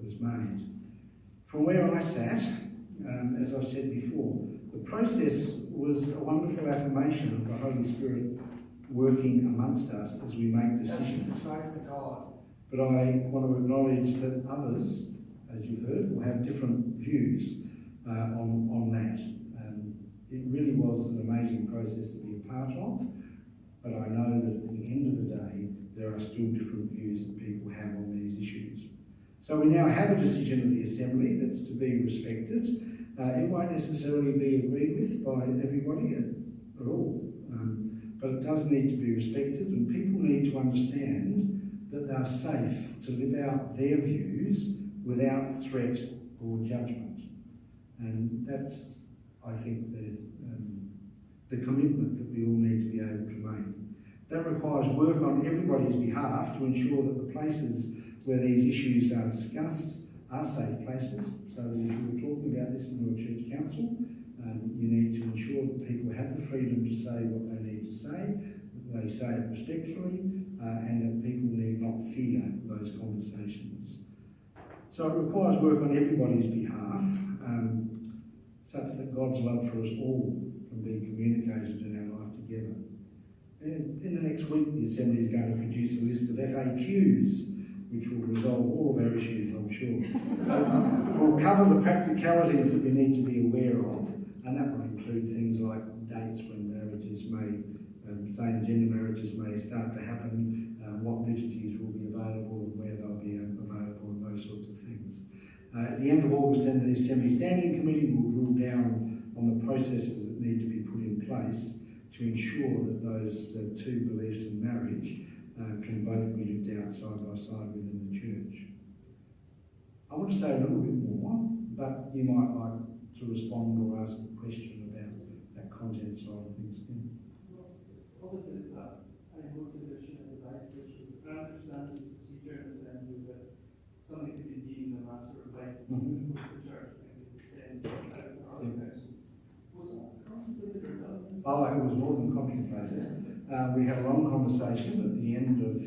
was made. From where I sat, as I've said before, the process was a wonderful affirmation of the Holy Spirit working amongst us as we make decisions. Praise to God. But I want to acknowledge that others, as you've heard, will have different views on that. it really was an amazing process to be a part of, but I know that at the end of the day, there are still different views that people have on these issues. So we now have a decision of the Assembly that's to be respected. It won't necessarily be agreed with by everybody at all, but it does need to be respected, and people need to understand that they're safe to live out their views without threat or judgment. And that's, I think, the commitment that we all need to be able to make. That requires work on everybody's behalf to ensure that the places where these issues are discussed are safe places, so that if you were talking about this in your church council, you need to ensure that people have the freedom to say what they need to say, that they say it respectfully, and that people need not fear those conversations. So it requires work on everybody's behalf, such that God's love for us all can be communicated in our life together. And in the next week, the Assembly is going to produce a list of FAQs, which will resolve all of our issues, I'm sure. We'll cover the practicalities that we need to be aware of, and that will include things like dates when marriages may, same-gender marriages may start to happen, what liturgies will be available and where they'll be available, and those sorts of things. At the end of August, then, the Assembly Standing Committee will drill down on the processes that need to be put in place to ensure that those two beliefs in marriage can both be lived out side by side within the church. I want to say a little bit more, but you might like to respond or ask a question about that content side of things. Obviously, it's a motivation of the vice bishop. I understand the procedure in the Assembly that something could be deemed a matter of right with the church and be sent out to other councils. Was that contemplated or done? Oh, it was more than contemplated. We had a long conversation at the end of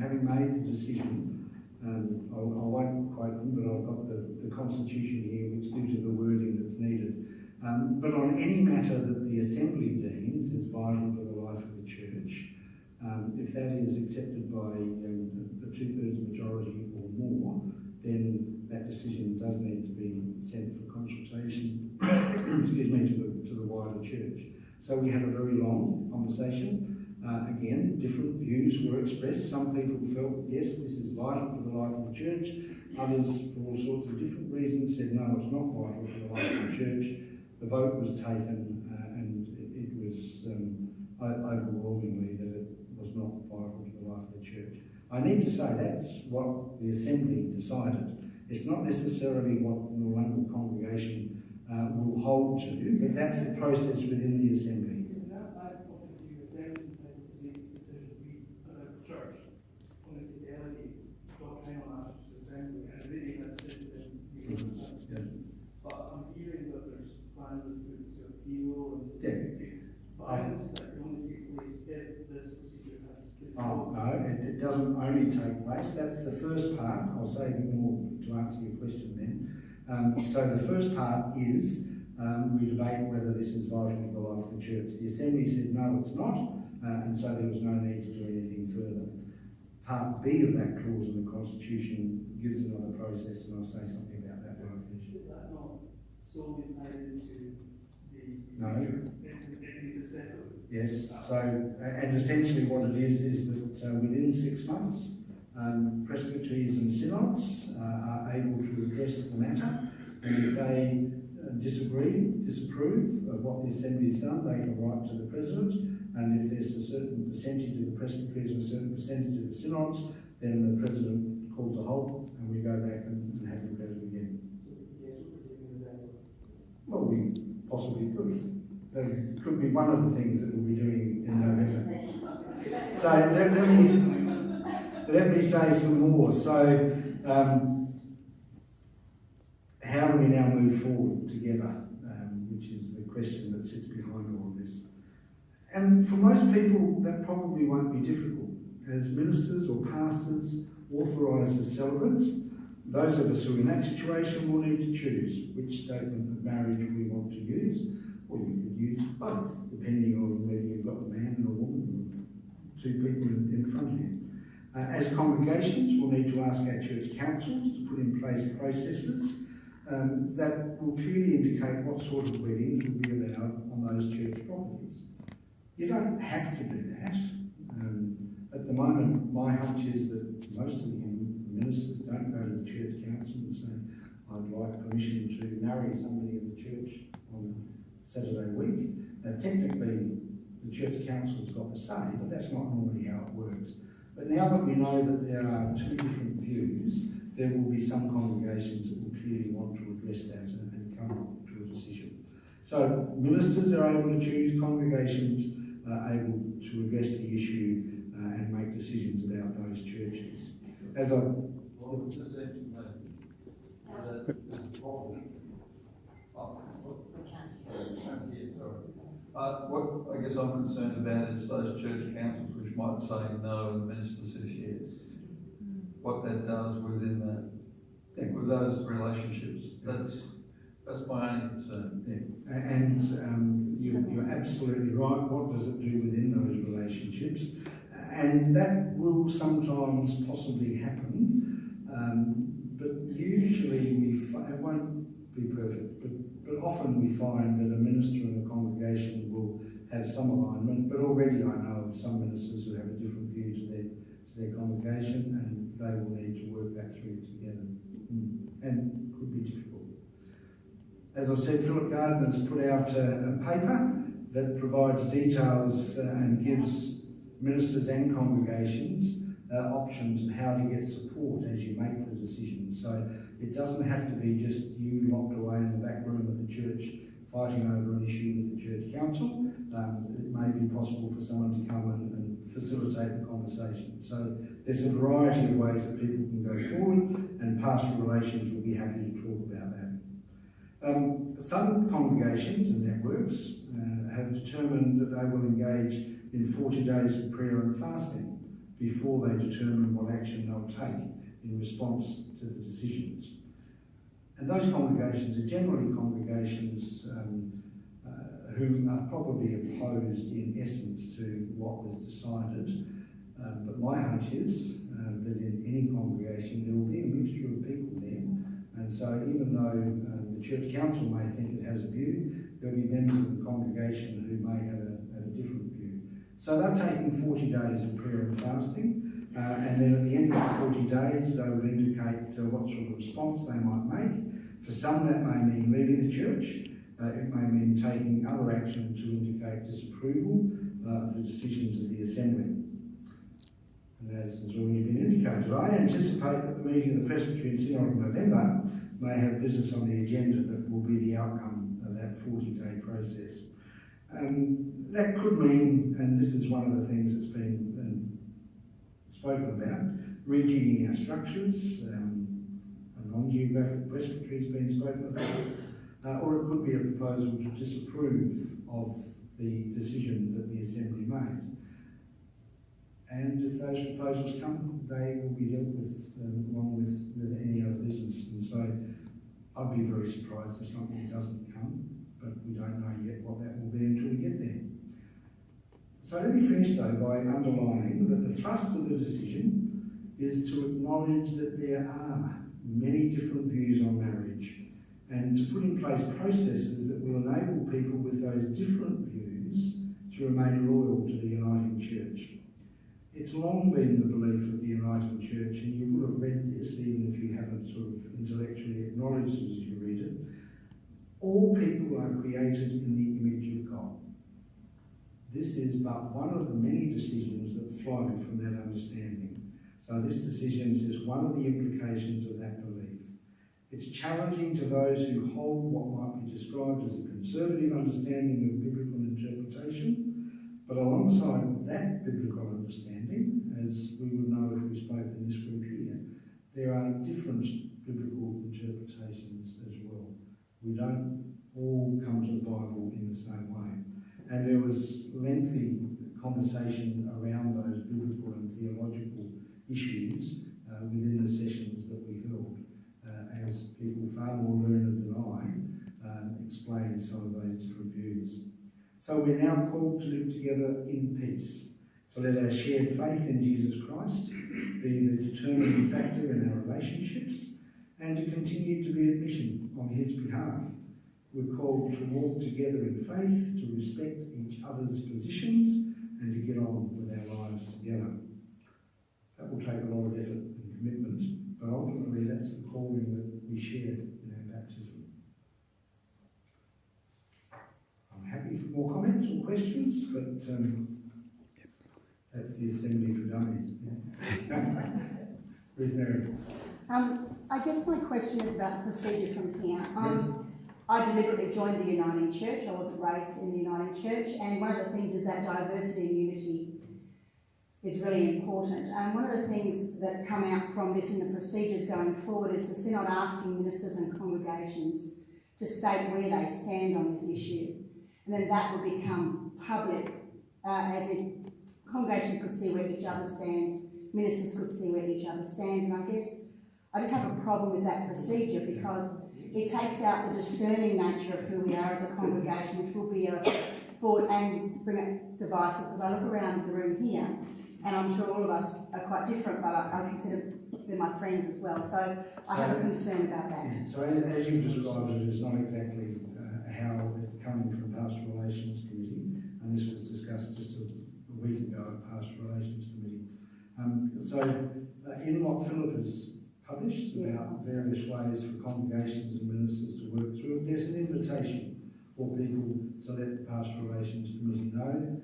having made the decision. I won't quote them, but I've got the Constitution here, which gives you the wording that's needed. But on any matter that the Assembly deems is vital to the life of the church, if that is accepted by a two-thirds majority or more, then that decision does need to be sent for consultation excuse me, to the wider church. So we had a very long conversation. Again, different views were expressed. Some people felt, yes, this is vital for the life of the church. Others, for all sorts of different reasons, said, no, it's not vital for the life of the church. The vote was taken, and it was overwhelmingly that it was not vital to the life of the church. I need to say that's what the Assembly decided. It's not necessarily what the Noarlunga congregation will hold to, but that's the process within the Assembly. But I'm hearing that there's plans afoot to appeal and but I understand that can only take place if this procedure has to be followed. No, it doesn't only take place. That's the first part. I'll say a bit more to answer your question then. So the first part is we debate whether this is vital to the life of the church. The Assembly said no, it's not, and so there was no need to do anything further. Part B of that clause in the Constitution gives another process, and I'll say something about that when I finish. Is that not solely tied into the No. settled? Yes, so, and essentially what it is that within 6 months, presbyteries and synods are able to address the matter, and if they disapprove of what the Assembly has done, they can write to the President, and if there's a certain percentage of the presbyteries and a certain percentage of the synods, then the President calls a halt, and we go back and have a look at it again. Well, we possibly could. That could be one of the things that we'll be doing in November. So let me say some more. So how do we now move forward together, which is the question that sits behind all of this. And for most people, that probably won't be difficult. As ministers or pastors authorised as celebrants, those of us who are in that situation will need to choose which statement of marriage we want to use, or you could use both, depending on whether you've got a man and a woman, or two people in front of you. As congregations, we'll need to ask our church councils to put in place processes that will clearly indicate what sort of weddings will be allowed on those church properties. You don't have to do that. At the moment, my hunch is that most of the ministers don't go to the church council and say, I'd like permission to marry somebody in the church on Saturday week. Technically, the church council's got the say, but that's not normally how it works. But now that we know that there are two different views, there will be some congregations that will clearly want to address that and come to a decision. So ministers are able to choose, congregations are able to address the issue and make decisions about those churches. As I Well, just mentioned that problem. What I guess I'm concerned about is those church councils which might say no and the minister says yes. What that does within that, with those relationships, that's my only concern. Yeah. And you're absolutely right. What does it do within those relationships? And that will sometimes possibly happen, but usually it won't be perfect, but often we find that a minister and a congregation will have some alignment, but already I know of some ministers who have a different view to their congregation, and they will need to work that through together, and could be difficult. As I've said, Philip Gardner's put out a paper that provides details and gives ministers and congregations options of how to get support as you make the decision. So it doesn't have to be just you locked away in the back room of the church fighting over an issue with the church council. It may be possible for someone to come and facilitate the conversation. So there's a variety of ways that people can go forward, and pastoral relations will be happy to talk about that. Some congregations and networks have determined that they will engage in 40 days of prayer and fasting before they determine what action they'll take in response to the decisions. And those congregations are generally congregations who are probably opposed in essence to what was decided. But my hunch is that in any congregation there will be a mixture of people there. And so even though the church council may think it has a view, there'll be members of the congregation who may have a different view. So they're taking 40 days of prayer and fasting, and then at the end of the 40 days they will indicate what sort of response they might make. For some that may mean leaving the church, it may mean taking other action to indicate disapproval of the decisions of the Assembly. And as has already been indicated, I anticipate that the meeting of the Presbyterian Synod in November may have business on the agenda that will be the outcome of that 40-day process. That could mean, and this is one of the things that's been spoken about, rejigging our structures, a non-geographic presbytery has been spoken about, or it could be a proposal to disapprove of the decision that the Assembly made. And if those proposals come, they will be dealt with along with any other business. And so I'd be very surprised if something doesn't come, but we don't know yet what that will be until we get there. So let me finish though by underlining that the thrust of the decision is to acknowledge that there are many different views on marriage, and to put in place processes that will enable people with those different views to remain loyal to the uniting church. It's long been the belief of the uniting church, and you would have read this even if you haven't sort of intellectually acknowledged it as you read it. All people are created in the image of God. This is but one of the many decisions that flow from that understanding. So this decision is just one of the implications of that belief. It's challenging to those who hold what might be described as a conservative understanding of biblical interpretation, but alongside that biblical understanding, as we would know if we spoke in this group here, there are different biblical interpretations as well. We don't all come to the Bible in the same way. And there was lengthy conversation around those biblical and theological issues within the sessions that we held, as people far more learned than I explained some of those different views. So we're now called to live together in peace, to let our shared faith in Jesus Christ be the determining factor in our relationships, and to continue to be at mission on his behalf. We're called to walk together in faith, to respect each other's positions, and to get on with our lives together. That will take a lot of effort and commitment, but ultimately that's the calling that we share in our baptism. I'm happy for more comments or questions, but that's the Assembly for Dummies. Where's Mary? I guess my question is about the procedure from here. I deliberately joined the Uniting Church. I wasn't raised in the Uniting Church, and one of the things is that diversity and unity is really important. And one of the things that's come out from this in the procedures going forward is the Synod asking ministers and congregations to state where they stand on this issue. And then that would become public, as in congregations could see where each other stands, ministers could see where each other stands. And I guess I just have a problem with that procedure because it takes out the discerning nature of who we are as a congregation, which will be a thought and bring it divisive, because I look around the room here and I'm sure all of us are quite different, but I consider them my friends as well. So I have a concern about that. So as you described it, it's not exactly how it's coming from Pastoral Relations Committee, and this was discussed just a week ago at Pastoral Relations Committee. In what Philip has published about various ways for congregations and ministers to work through it, there's an invitation for people to let the Pastoral Relations Committee know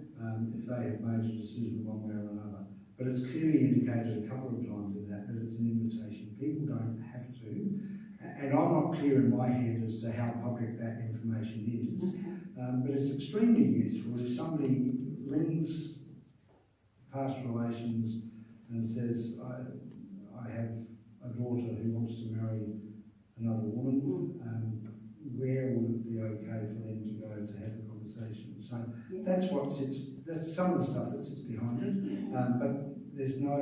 if they have made a decision one way or another. But it's clearly indicated a couple of times in that it's an invitation. People don't have to. And I'm not clear in my head as to how public that information is. But it's extremely useful if somebody rings Pastoral Relations and says, I have a daughter who wants to marry another woman, where would it be okay for them to go to have a conversation? So that's that's some of the stuff that sits behind it, but there's no,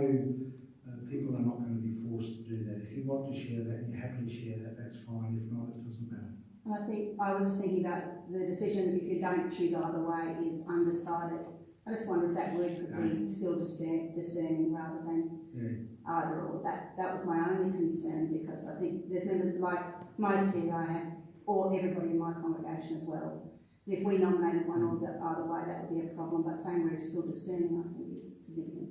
people are not going to be forced to do that. If you want to share that and you're happy to share that, that's fine. If not, it doesn't matter. And I think I was just thinking about the decision, if you don't choose either way, is undecided. I just wonder if that word could be still discerning rather than either or. That was my only concern, because I think there's members, like most here I have, or everybody in my congregation as well. If we nominated one or the other way, that would be a problem, but saying we're still discerning, I think is significant.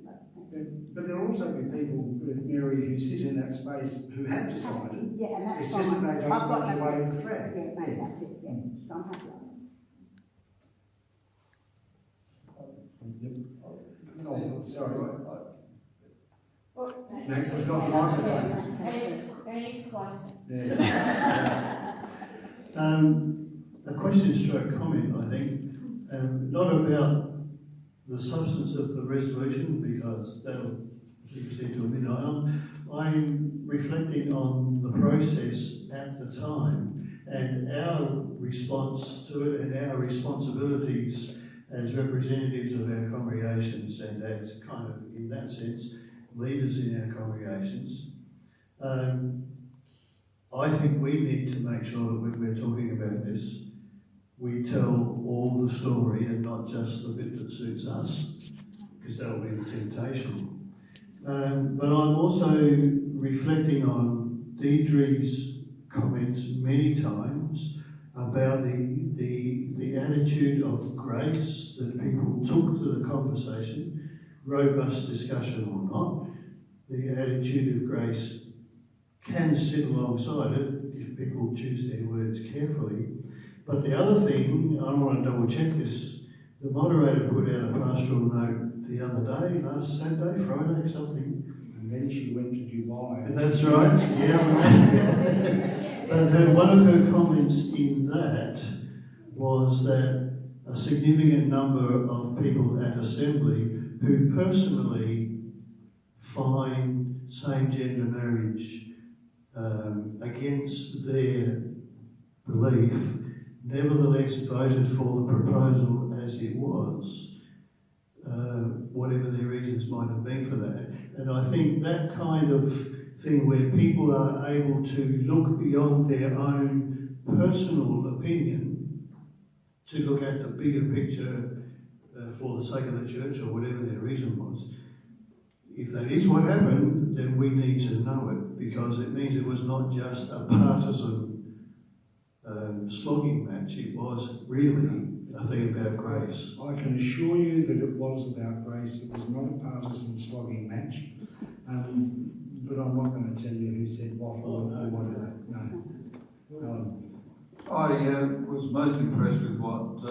But there'll also be people with Mary who sit in that space who have decided. Yeah, and that's it's just that they don't want to wave the flag. Yeah, maybe that's it. Yeah, so I'm happy on that. Oh, sorry. Well, Max has got the microphone. Yes. A question stroke comment, I think, not about the substance of the resolution, because that'll see to a midnight. I'm reflecting on the process at the time and our response to it and our responsibilities as representatives of our congregations and as kind of, in that sense, leaders in our congregations. I think we need to make sure that when we're talking about this, we tell all the story and not just the bit that suits us, because that'll be the temptation. But I'm also reflecting on Deidre's comments many times about the attitude of grace that people took to the conversation, robust discussion or not. The attitude of grace can sit alongside it if people choose their words carefully. But the other thing, I want to double check this, the moderator put out a pastoral note the other day, last Saturday, Friday, something. And then she went to Dubai. That's right, yeah. But one of her comments in that was that a significant number of people at Assembly who personally find same-gender marriage against their belief, nevertheless voted for the proposal as it was, whatever their reasons might have been for that. And I think that kind of thing where people are able to look beyond their own personal opinion to look at the bigger picture for the sake of the church or whatever their reason was. If that is what happened, then we need to know it, because it means it was not just a partisan slogging match. It was really a thing about grace. I can assure you that it was about grace. It was not a partisan slogging match. But I'm not going to tell you who said what or whatever. No. I was most impressed with what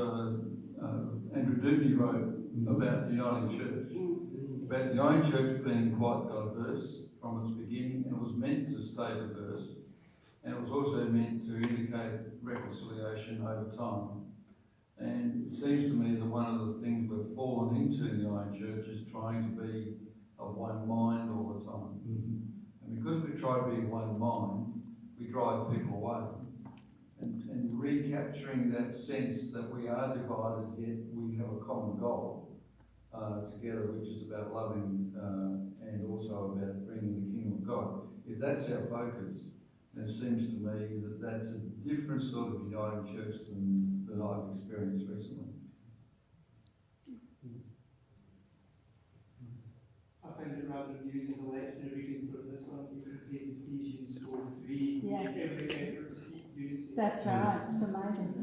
Andrew Dubney wrote about the Uniting Church. About the Uniting Church being quite diverse from its beginning, and it was meant to stay diverse, and it was also meant to indicate reconciliation over time. And it seems to me that one of the things we've fallen into in the Uniting Church is trying to be of one mind all the time. And because we try to be of one mind, we drive people away. And recapturing that sense that we are divided, yet we have a common goal together, which is about loving and also about bringing the kingdom of God. If that's our focus, then it seems to me that that's a different sort of uniting church than I've experienced recently. I find it rather amusing the lectionary reading for this one. It contains Ephesians 4:3. Yeah. Every effort to keep unity. That's right. It's amazing.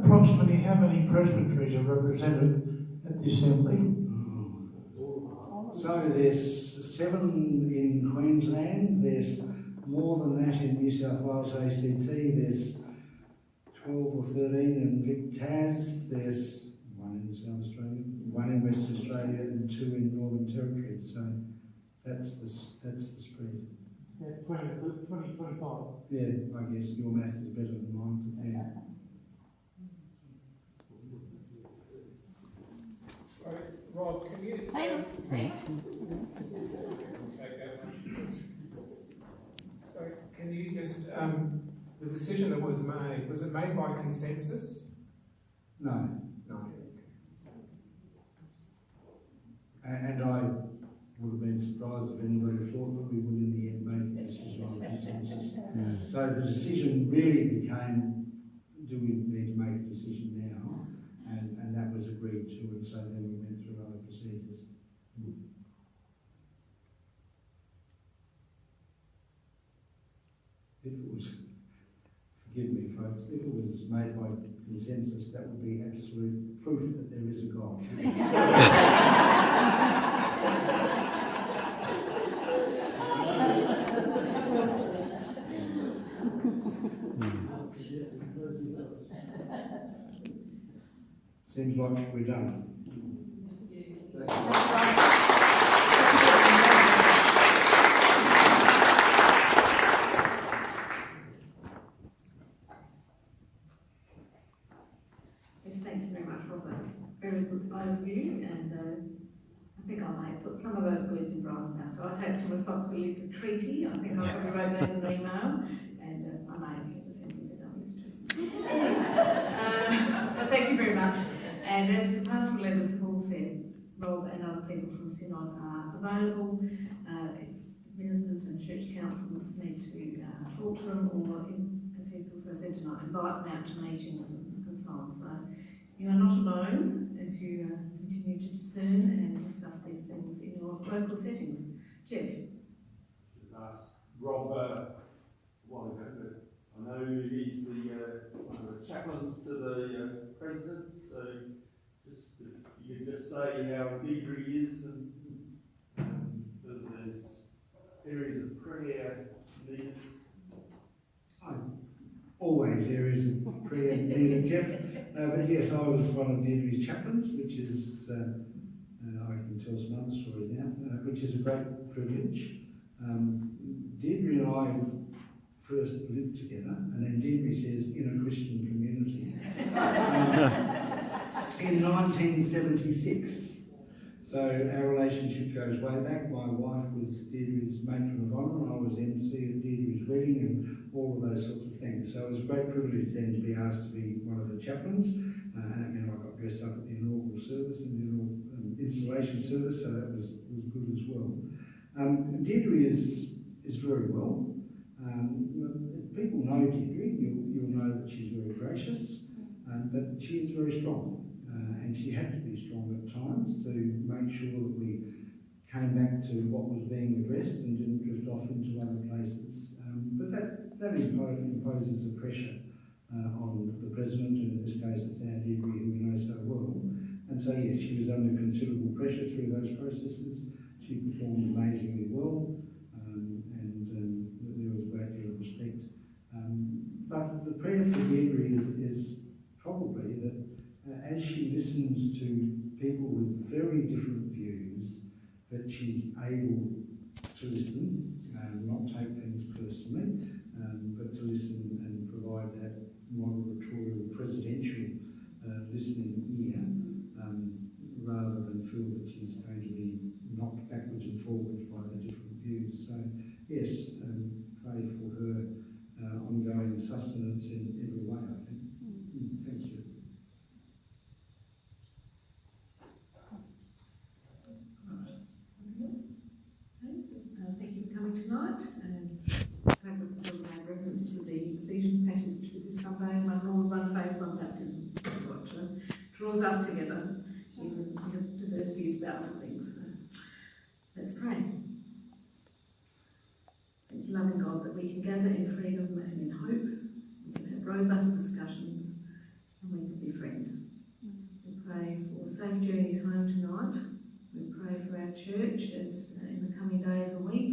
Approximately how many presbyteries are represented at the assembly? So there's 7 in Queensland. There's more than that in New South Wales ACT. There's 12 or 13 in Vic Tas. There's 1 in South Australia, 1 in Western Australia, and 2 in Northern Territory. So that's the spread. Yeah, 20, 25. Yeah, I guess your math is better than mine. But yeah. Rob, can you... So, can you just... the decision that was it made by consensus? No. No. And I would have been surprised if anybody thought that we would in the end make a decision on consensus. So the decision really became, do we need to make a decision now? And that was agreed to, and so then we went through other procedures. If it was, forgive me folks, if it was made by consensus, that would be absolute proof that there is a God. Seems like we're done. Yes, thank you very much, Rob. That's a very good overview, and I think I may put some of those words in brass now. So I take some responsibility for treaty. I think I already wrote that in an email, and I may have sent this in with done this too. But thank you very much. And as the pastoral leaders have all said, Rob and other people from Synod are available. If ministers and church councils need to talk to them, or as he's also said tonight, invite them out to meetings and so on. So you are not alone as you continue to discern and discuss these things in your local settings. Jeff? Asked Rob a while ago, but I know he's the one of the chaplains to the president, so just if you could just say how Deirdre is and that there's areas of prayer needed. Always areas of prayer needed, Jeff. But yes, I was one of Deirdre's chaplains, which is, I can tell some other stories now, which is a great privilege. Deirdre and I first lived together, and then Deirdre says, in a Christian community, in 1976. So our relationship goes way back. My wife was Deirdre's matron of honour, and I was MC at Deirdre's wedding and all of those sorts of things. So it was a great privilege then to be asked to be one of the chaplains. And that meant I got dressed up at the inaugural service and the inaugural installation service, so that was good as well. Deirdre is very well. If people know Deirdre, you'll know that she's very gracious, but she is very strong. and she had to be strong at times to make sure that we came back to what was being addressed and didn't drift off into other places. But that imposes a pressure on the President, and in this case it's our Deirdre, who we know so well. And so yes, she was under considerable pressure through those processes. She performed amazingly well, and there was a great deal of respect. But the prayer for Deirdre is probably that as she listens to people with very different views, that she's able to listen, not take things personally, but to listen and provide that moderatorial presidential listening ear, rather than feel that she's going to be knocked backwards and forwards by the different views. So yes, pray for her ongoing sustenance in every way, I think. Thank you. Thank you for coming tonight, and focus on my reference to the Ephesians passage this Sunday, one Lord, one faith, one baptism. That's what draws us together, even we have diverse views about other things. So let's pray. Thank you, loving God, that we can gather in freedom and in hope, we can have robust discussions, and we can be friends. We pray for safe journeys home tonight. We pray for our church as in the coming days and weeks.